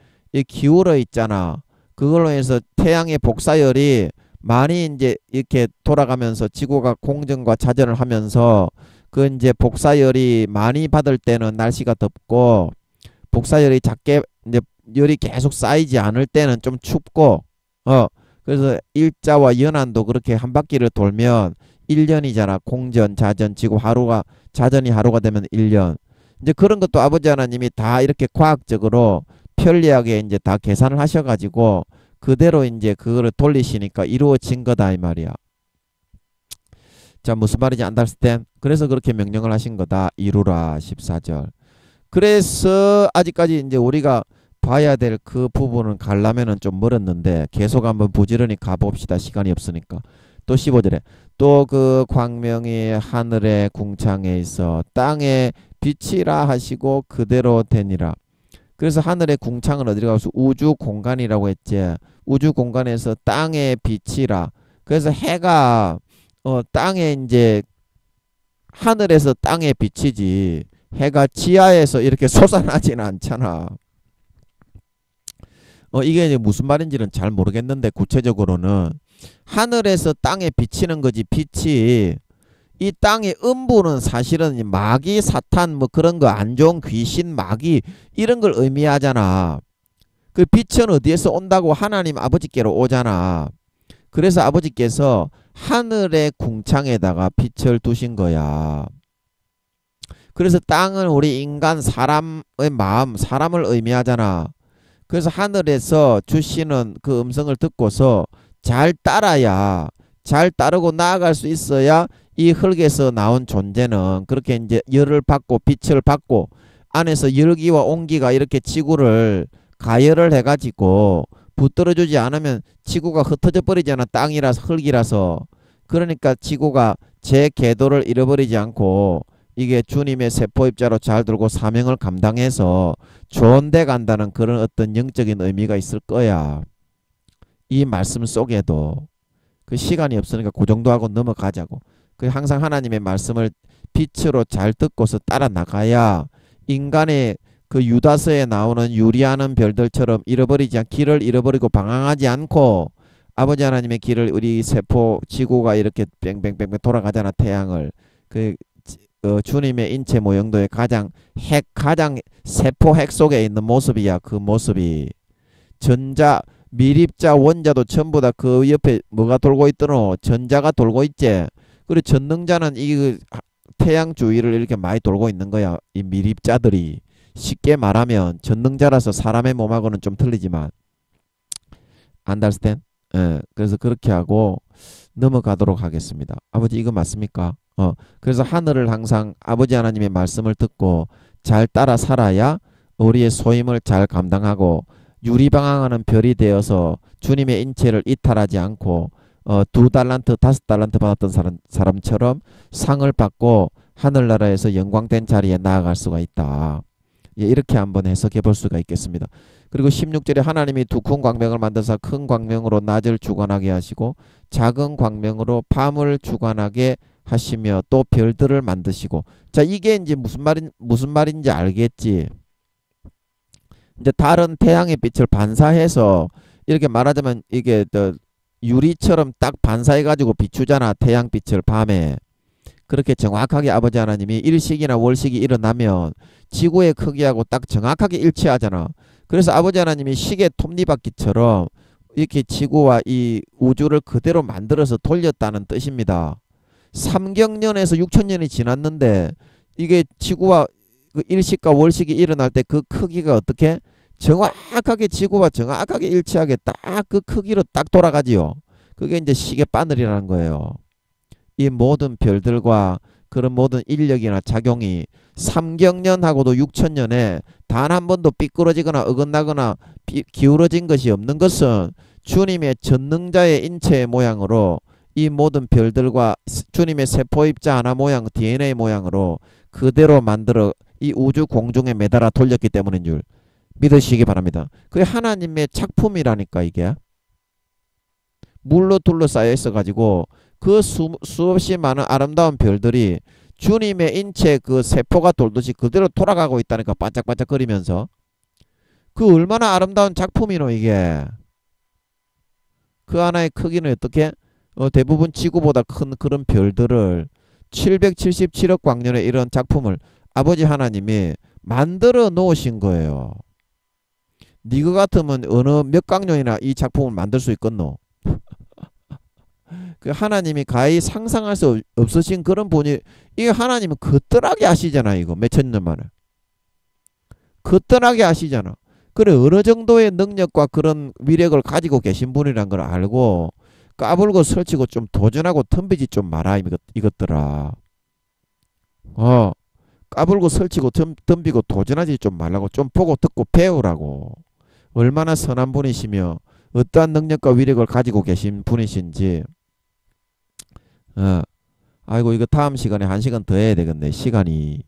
기울어 있잖아. 그걸로 해서 태양의 복사열이 많이 이제 이렇게 돌아가면서 지구가 공전과 자전을 하면서 그 이제 복사열이 많이 받을 때는 날씨가 덥고 복사열이 작게 이제 열이 계속 쌓이지 않을 때는 좀 춥고 그래서 일자와 연한도 그렇게 한 바퀴를 돌면 1년이잖아. 공전, 자전, 지구 하루가 자전이 하루가 되면 1년. 이제 그런 것도 아버지 하나님이 다 이렇게 과학적으로 편리하게 이제 다 계산을 하셔가지고 그대로 이제 그거를 돌리시니까 이루어진 거다 이 말이야. 자, 무슨 말인지 안달을 땐 그래서 그렇게 명령을 하신 거다. 이루라 14절. 그래서 아직까지 이제 우리가 봐야 될 그 부분은 가려면은 좀 멀었는데 계속 한번 부지런히 가봅시다. 시간이 없으니까. 또 15절에 또 그 광명이 하늘의 궁창에 있어 땅에 빛이라 하시고 그대로 되니라. 그래서 하늘의 궁창은 어디로 가서 우주 공간이라고 했지. 우주 공간에서 땅의 빛이라. 그래서 해가 땅에 이제 하늘에서 땅에 비치지 해가 지하에서 이렇게 솟아나지는 않잖아. 이게 이제 무슨 말인지는 잘 모르겠는데 구체적으로는 하늘에서 땅에 비치는 거지. 빛이 이 땅의 음부는 사실은 마귀 사탄 뭐 그런 거 안 좋은 귀신 마귀 이런 걸 의미하잖아. 그 빛은 어디에서 온다고? 하나님 아버지께로 오잖아. 그래서 아버지께서 하늘의 궁창에다가 빛을 두신 거야. 그래서 땅은 우리 인간 사람의 마음, 사람을 의미하잖아. 그래서 하늘에서 주시는 그 음성을 듣고서 잘 따라야, 잘 따르고 나아갈 수 있어야 이 흙에서 나온 존재는 그렇게 이제 열을 받고 빛을 받고 안에서 열기와 온기가 이렇게 지구를 가열을 해가지고 붙들어주지 않으면 지구가 흩어져 버리잖아. 땅이라서 흙이라서. 그러니까 지구가 제 궤도를 잃어버리지 않고 이게 주님의 세포입자로 잘 들고 사명을 감당해서 좋은 데 간다는 그런 어떤 영적인 의미가 있을 거야. 이 말씀 속에도. 그 시간이 없으니까 그 정도 하고 넘어가자고. 그 항상 하나님의 말씀을 빛으로 잘 듣고서 따라 나가야 인간의 그 유다서에 나오는 유리하는 별들처럼 잃어버리지 않, 길을 잃어버리고 방황하지 않고 아버지 하나님의 길을 우리 세포 지구가 이렇게 뺑뺑뺑뺑 돌아가잖아. 태양을. 그 주님의 인체 모형도의 가장 세포 핵 속에 있는 모습이야. 그 모습이 전자 미립자 원자도 전부 다 그 옆에 뭐가 돌고 있더노? 전자가 돌고 있지. 그리고 전능자는 이 태양 주위를 이렇게 많이 돌고 있는 거야. 이 미립자들이. 쉽게 말하면 전능자라서 사람의 몸하고는 좀 틀리지만 understand? 그래서 그렇게 하고 넘어가도록 하겠습니다. 아버지 이거 맞습니까? 그래서 하늘을 항상 아버지 하나님의 말씀을 듣고 잘 따라 살아야 우리의 소임을 잘 감당하고 유리방황하는 별이 되어서 주님의 인체를 이탈하지 않고 2달란트 5달란트 받았던 사람처럼 상을 받고 하늘나라에서 영광된 자리에 나아갈 수가 있다. 예, 이렇게 한번 해석해 볼 수가 있겠습니다. 그리고 16절에 하나님이 두 큰 광명을 만드사 큰 광명으로 낮을 주관하게 하시고 작은 광명으로 밤을 주관하게 하시며 또 별들을 만드시고. 자, 이게 이제 무슨 말인지 알겠지? 이제 다른 태양의 빛을 반사해서 이렇게 말하자면 이게 유리처럼 딱 반사해 가지고 비추잖아. 태양빛을 밤에. 그렇게 정확하게 아버지 하나님이 일식이나 월식이 일어나면 지구의 크기하고 딱 정확하게 일치하잖아. 그래서 아버지 하나님이 시계 톱니바퀴처럼 이렇게 지구와 이 우주를 그대로 만들어서 돌렸다는 뜻입니다. 3경년에서 6천년이 지났는데 이게 지구와 그 일식과 월식이 일어날 때 그 크기가 어떻게 정확하게 지구와 정확하게 일치하게 딱 그 크기로 딱 돌아가지요. 그게 이제 시계 바늘이라는 거예요. 이 모든 별들과 그런 모든 인력이나 작용이 3경년하고도 6천년에 단 한 번도 삐뚤어지거나 어긋나거나 기울어진 것이 없는 것은 주님의 전능자의 인체의 모양으로 이 모든 별들과 주님의 세포입자 하나 모양 DNA 모양으로 그대로 만들어 이 우주 공중에 매달아 돌렸기 때문인 줄 믿으시기 바랍니다. 그게 하나님의 작품이라니까. 이게 물로 둘러싸여 있어가지고 그 수없이 많은 아름다운 별들이 주님의 인체 그 세포가 돌듯이 그대로 돌아가고 있다니까. 반짝반짝거리면서. 그 얼마나 아름다운 작품이노 이게. 그 하나의 크기는 어떻게 대부분 지구보다 큰 그런 별들을 777억 광년의 이런 작품을 아버지 하나님이 만들어 놓으신 거예요. 니가 같으면 어느 몇 광년이나 이 작품을 만들 수 있겠노? 그 하나님이 가히 상상할 수 없으신 그런 분이, 이게 하나님은 거뜬하게 아시잖아. 이거 몇천 년 만에 거뜬하게 아시잖아. 그래, 어느 정도의 능력과 그런 위력을 가지고 계신 분이란 걸 알고 까불고 설치고 좀 도전하고 덤비지 좀 마라 이것들아. 까불고 설치고 덤비고 도전하지 좀 말라고. 좀 보고 듣고 배우라고. 얼마나 선한 분이시며 어떠한 능력과 위력을 가지고 계신 분이신지. 아이고, 이거 다음 시간에 1시간 더 해야 되겠네. 시간이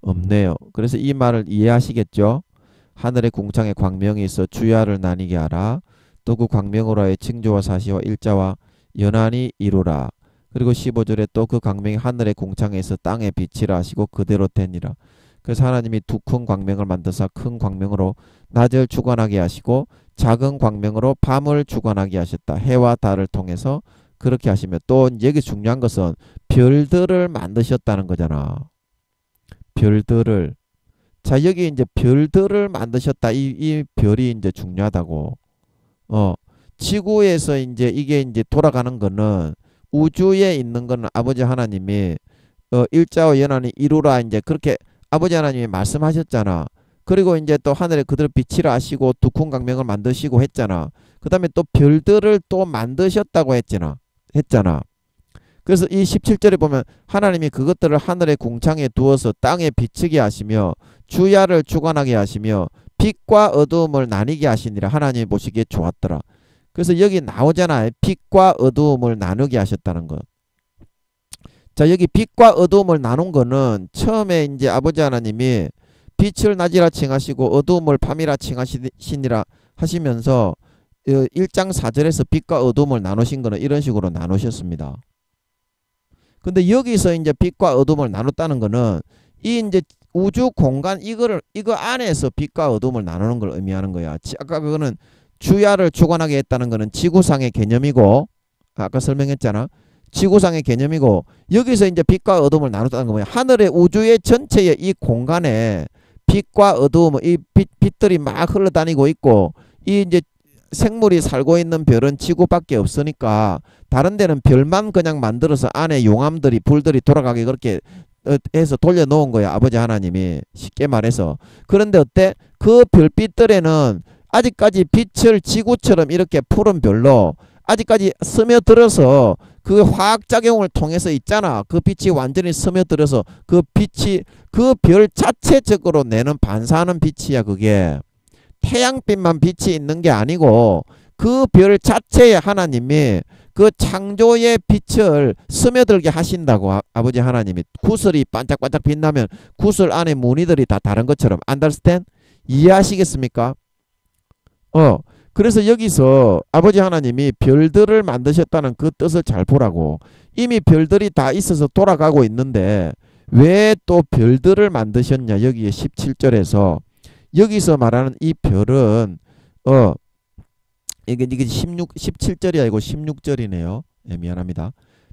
없네요. 그래서 이 말을 이해하시겠죠? 하늘의 궁창에 광명이 있어 주야를 나뉘게 하라. 또 그 광명으로의 징조와 사시와 일자와 연한이 이루라. 그리고 15절에 또 그 광명이 하늘의 궁창에 있어 땅에 빛이라 하시고 그대로 되니라. 그래서 하나님이 두 큰 광명을 만드사 큰 광명으로 낮을 주관하게 하시고 작은 광명으로 밤을 주관하게 하셨다. 해와 달을 통해서 그렇게 하시며, 또 여기 중요한 것은 별들을 만드셨다는 거잖아. 별들을. 자, 여기 이제 별들을 만드셨다. 이 별이 이제 중요하다고. 지구에서 이제 이게 이제 돌아가는 거는 우주에 있는 거는 아버지 하나님이 일자와 연한이 이루라 이제 그렇게 아버지 하나님이 말씀하셨잖아. 그리고 이제 또 하늘에 그대로 빛이라 하시고 두콩강명을 만드시고 했잖아. 그 다음에 또 별들을 또 만드셨다고 했잖아. 그래서 이 17절에 보면 하나님이 그것들을 하늘의 궁창에 두어서 땅에 비치게 하시며 주야를 주관하게 하시며 빛과 어두움을 나뉘게 하시니라. 하나님이 보시기에 좋았더라. 그래서 여기 나오잖아요. 빛과 어두움을 나누게 하셨다는 거. 자, 여기 빛과 어두움을 나눈 거는 처음에 이제 아버지 하나님이 빛을 낮이라 칭하시고 어두움을 밤이라 칭하시니라 하시면서 1장 4절에서 빛과 어두움을 나누신 거는 이런 식으로 나누셨습니다. 근데 여기서 이제 빛과 어둠을 나눴다는 거는 이 이제 우주 공간 이거 안에서 빛과 어둠을 나누는 걸 의미하는 거야. 아까 그거는 주야를 주관하게 했다는 거는 지구상의 개념이고, 아까 설명했잖아. 지구상의 개념이고, 여기서 이제 빛과 어둠을 나눴다는 거 뭐야? 하늘의 우주의 전체의 이 공간에 빛과 어둠, 이 빛들이 막 흘러다니고 있고, 이 이제 생물이 살고 있는 별은 지구밖에 없으니까 다른 데는 별만 그냥 만들어서 안에 용암들이 불들이 돌아가게 그렇게 해서 돌려놓은 거야. 아버지 하나님이 쉽게 말해서. 그런데 어때? 그 별빛들에는 아직까지 빛을 지구처럼 이렇게 푸른 별로 아직까지 스며들어서 그 화학작용을 통해서 있잖아. 그 빛이 완전히 스며들어서 그 빛이 그 별 자체적으로 내는 반사하는 빛이야. 그게 태양빛만 빛이 있는 게 아니고 그 별 자체에 하나님이 그 창조의 빛을 스며들게 하신다고. 아버지 하나님이 구슬이 반짝반짝 빛나면 구슬 안에 무늬들이 다 다른 것처럼. understand? 이해하시겠습니까? 그래서 여기서 아버지 하나님이 별들을 만드셨다는 그 뜻을 잘 보라고. 이미 별들이 다 있어서 돌아가고 있는데 왜 또 별들을 만드셨냐. 여기에 17절에서 여기서 말하는 이 별은 이게 17절이 아니고 16절이네요. 네, 미안합니다.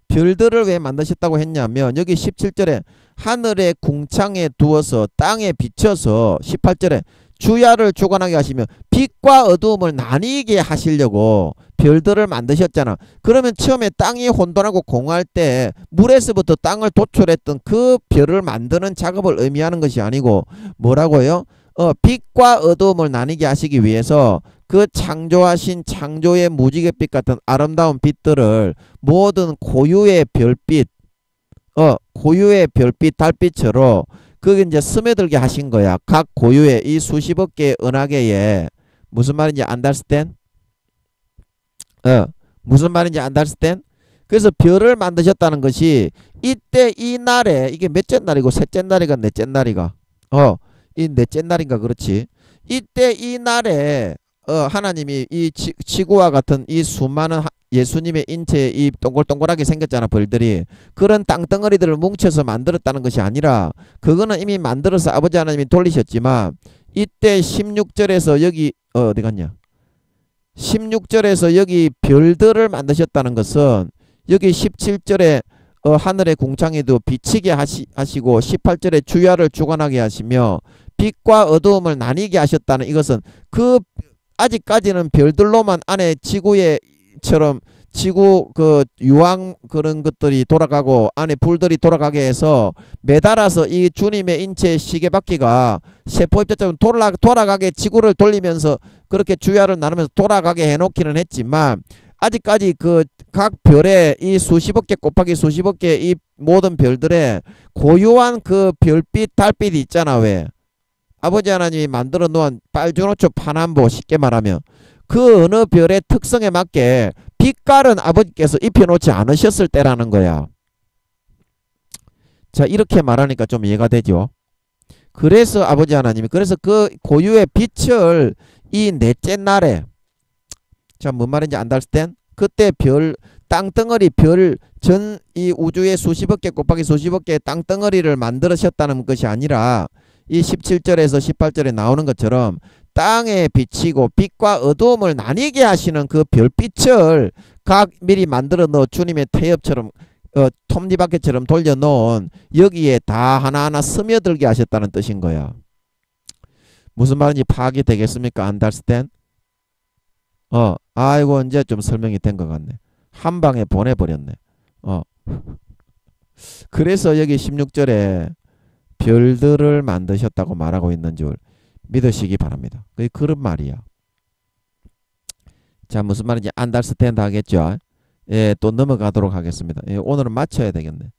별들을 왜 만드셨다고 했냐면 여기 17절에 하늘의 궁창에 두어서 땅에 비춰서 18절에 주야를 주관하게 하시며 빛과 어두움을 나뉘게 하시려고 별들을 만드셨잖아. 그러면 처음에 땅이 혼돈하고 공허할 때 물에서부터 땅을 도출했던 그 별을 만드는 작업을 의미하는 것이 아니고 뭐라고요? 빛과 어두움을 나뉘게 하시기 위해서 그 창조하신 창조의 무지갯빛 같은 아름다운 빛들을 모든 고유의 별빛, 고유의 별빛 달빛으로 그게 이제 스며들게 하신 거야. 각 고유의 이 수십억 개의 은하계에 무슨 말인지 understand? 무슨 말인지 understand? 그래서 별을 만드셨다는 것이 이때 이 날에 이게 몇째 날이고 셋째 날이가 넷째 날이가 이 넷째 날인가 그렇지. 이때 이 날에 하나님이 이 지구와 같은 이 수많은 예수님의 인체에 이 동글동글하게 생겼잖아. 별들이 그런 땅덩어리들을 뭉쳐서 만들었다는 것이 아니라 그거는 이미 만들어서 아버지 하나님이 돌리셨지만 이때 16절에서 여기 어디 갔냐 16절에서 여기 별들을 만드셨다는 것은 여기 17절에 하늘의 궁창에도 비치게 하시고 18절에 주야를 주관하게 하시며 빛과 어두움을 나뉘게 하셨다는 이것은 그 아직까지는 별들로만 안에 지구에처럼 지구 그 유황 그런 것들이 돌아가고 안에 불들이 돌아가게 해서 매달아서 이 주님의 인체의 시계바퀴가 세포입자처럼 돌아가게 지구를 돌리면서 그렇게 주야를 나누면서 돌아가게 해놓기는 했지만 아직까지 그 각 별의 이 수십억 개 곱하기 수십억 개 이 모든 별들의 고유한 그 별빛 달빛이 있잖아. 왜? 아버지 하나님이 만들어 놓은 빨주노초 파남보 쉽게 말하면 그 어느 별의 특성에 맞게 빛깔은 아버지께서 입혀놓지 않으셨을 때라는 거야. 자, 이렇게 말하니까 좀 이해가 되죠. 그래서 아버지 하나님이 그래서 그 고유의 빛을 이 넷째 날에 자, 뭔 말인지 understand? 그때 별 땅덩어리 별 전 이 우주의 수십억 개 곱하기 수십억 개의 땅덩어리를 만들으셨다는 것이 아니라 이 17절에서 18절에 나오는 것처럼 땅에 비치고 빛과 어두움을 나뉘게 하시는 그 별빛을 각 미리 만들어 놓은 주님의 태엽처럼 톱니바퀴처럼 돌려놓은 여기에 다 하나하나 스며들게 하셨다는 뜻인 거야. 무슨 말인지 파악이 되겠습니까? understand? 아이고 이제 좀 설명이 된 것 같네. 한 방에 보내버렸네. 그래서 여기 16절에 별들을 만드셨다고 말하고 있는 줄 믿으시기 바랍니다. 그런 말이야. 자, 무슨 말인지 안달스탠드 하겠죠? 예, 또 넘어가도록 하겠습니다. 예, 오늘은 마쳐야 되겠네.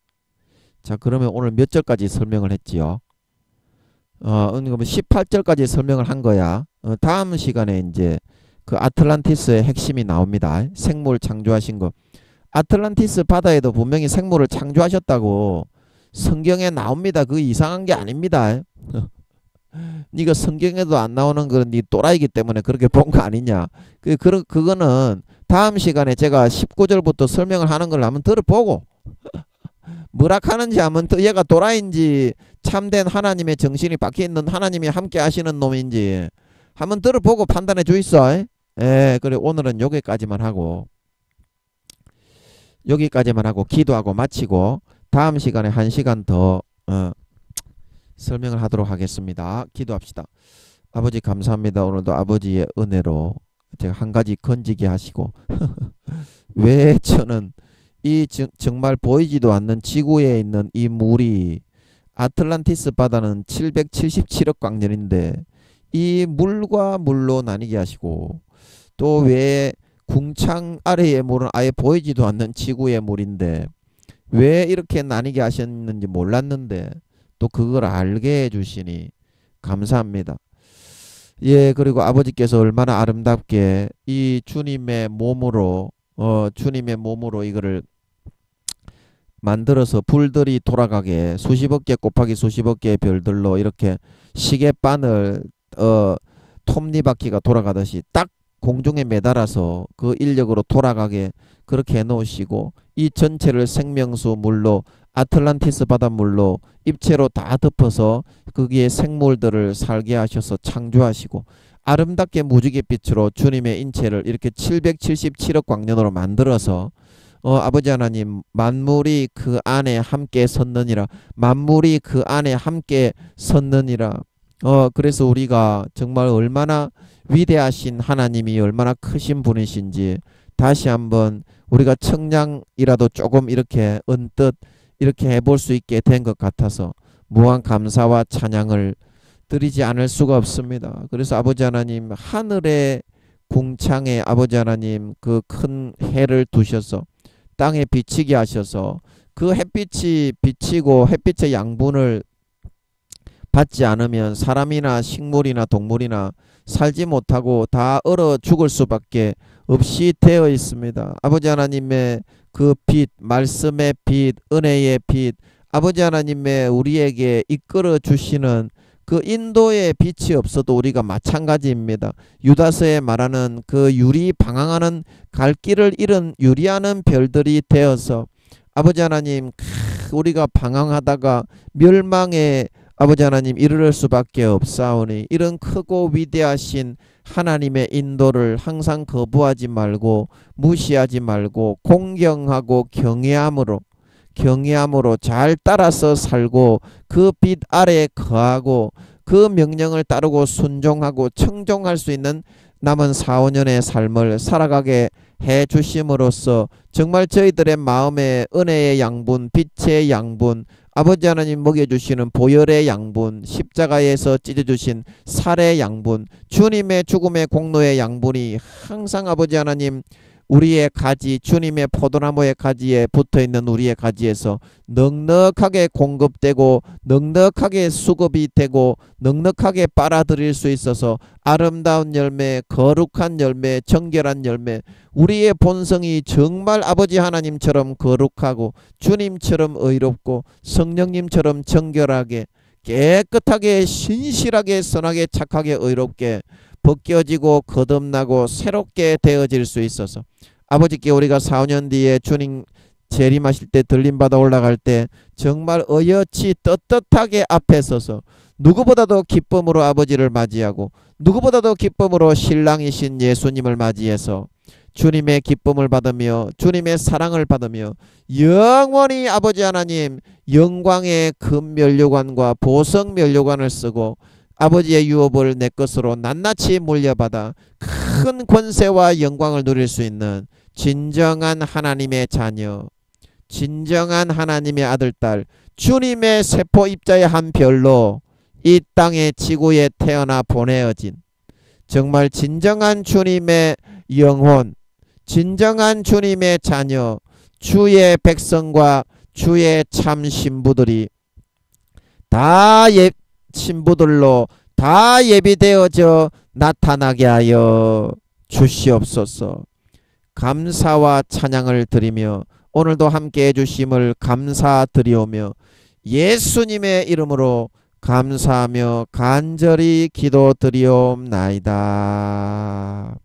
자, 그러면 오늘 몇 절까지 설명을 했지요? 18절까지 설명을 한 거야. 다음 시간에 이제 그 아틀란티스의 핵심이 나옵니다. 생물 창조하신 거. 아틀란티스 바다에도 분명히 생물을 창조하셨다고 성경에 나옵니다. 그거 이상한 게 아닙니다. 네가 성경에도 안 나오는 그런 네 또라이기 때문에 그렇게 본 거 아니냐. 그거는 다음 시간에 제가 19절부터 설명을 하는 걸 한번 들어보고 뭐라 하는지 한번 얘가 또라이인지 참된 하나님의 정신이 박혀있는 하나님이 함께 하시는 놈인지 한번 들어보고 판단해 주있어. 예, 그래 오늘은 여기까지만 하고 기도하고 마치고 다음 시간에 1시간 더 설명을 하도록 하겠습니다. 기도합시다. 아버지 감사합니다. 오늘도 아버지의 은혜로 제가 한 가지 건지게 하시고 왜 저는 이 정말 보이지도 않는 지구에 있는 이 물이 아틀란티스 바다는 777억 광년인데 이 물과 물로 나뉘게 하시고 또 왜 궁창 아래의 물은 아예 보이지도 않는 지구의 물인데 왜 이렇게 나뉘게 하셨는지 몰랐는데 또 그걸 알게 해주시니 감사합니다. 예, 그리고 아버지께서 얼마나 아름답게 이 주님의 몸으로 이거를 만들어서 불들이 돌아가게 수십억 개 곱하기 수십억 개의 별들로 이렇게 시계바늘 톱니바퀴가 돌아가듯이 딱 공중에 매달아서 그 인력으로 돌아가게 그렇게 해놓으시고 이 전체를 생명수 물로 아틀란티스 바닷물로 입체로 다 덮어서 거기에 생물들을 살게 하셔서 창조하시고 아름답게 무지갯빛으로 주님의 인체를 이렇게 777억 광년으로 만들어서 아버지 하나님 만물이 그 안에 함께 섰느니라 만물이 그 안에 함께 섰느니라 그래서 우리가 정말 얼마나 위대하신 하나님이 얼마나 크신 분이신지 다시 한번 우리가 청량이라도 조금 이렇게 언뜻 이렇게 해볼 수 있게 된 것 같아서 무한 감사와 찬양을 드리지 않을 수가 없습니다. 그래서 아버지 하나님 하늘의 궁창에 아버지 하나님 그 큰 해를 두셔서 땅에 비치게 하셔서 그 햇빛이 비치고 햇빛의 양분을 받지 않으면 사람이나 식물이나 동물이나 살지 못하고 다 얼어 죽을 수밖에 없이 되어 있습니다. 아버지 하나님의 그 빛, 말씀의 빛, 은혜의 빛, 아버지 하나님의 우리에게 이끌어 주시는 그 인도의 빛이 없어도 우리가 마찬가지입니다. 유다서에 말하는 그 유리 방황하는 갈 길을 잃은 유리하는 별들이 되어서 아버지 하나님 우리가 방황하다가 멸망에 아버지 하나님 이르를 수밖에 없사오니 이런 크고 위대하신 하나님의 인도를 항상 거부하지 말고 무시하지 말고 공경하고 경외함으로 잘 따라서 살고 그 빛 아래에 거하고 그 명령을 따르고 순종하고 청종할 수 있는 남은 4-5년의 삶을 살아가게 해 주심으로써 정말 저희들의 마음의 은혜의 양분, 빛의 양분, 아버지 하나님 먹여주시는 보혈의 양분, 십자가에서 찢어주신 살의 양분, 주님의 죽음의 공로의 양분이 항상 아버지 하나님 우리의 가지, 주님의 포도나무의 가지에 붙어있는 우리의 가지에서 넉넉하게 공급되고 넉넉하게 수급이 되고 넉넉하게 빨아들일 수 있어서 아름다운 열매, 거룩한 열매, 정결한 열매, 우리의 본성이 정말 아버지 하나님처럼 거룩하고 주님처럼 의롭고 성령님처럼 정결하게 깨끗하게 신실하게 선하게 착하게 의롭게 벗겨지고 거듭나고 새롭게 되어질 수 있어서 아버지께 우리가 4-5년 뒤에 주님 재림하실 때 들림받아 올라갈 때 정말 어여치 떳떳하게 앞에 서서 누구보다도 기쁨으로 아버지를 맞이하고 누구보다도 기쁨으로 신랑이신 예수님을 맞이해서 주님의 기쁨을 받으며 주님의 사랑을 받으며 영원히 아버지 하나님 영광의 금면류관과 보석면류관을 쓰고 아버지의 유업을 내 것으로 낱낱이 물려받아 큰 권세와 영광을 누릴 수 있는 진정한 하나님의 자녀, 진정한 하나님의 아들, 딸, 주님의 세포 입자의 한 별로 이 땅의 지구에 태어나 보내어진 정말 진정한 주님의 영혼, 진정한 주님의 자녀, 주의 백성과 주의 참 신부들이 다 신부들로 다 예비되어져 나타나게 하여 주시옵소서. 감사와 찬양을 드리며 오늘도 함께 해주심을 감사드리오며 예수님의 이름으로 감사하며 간절히 기도드리옵나이다.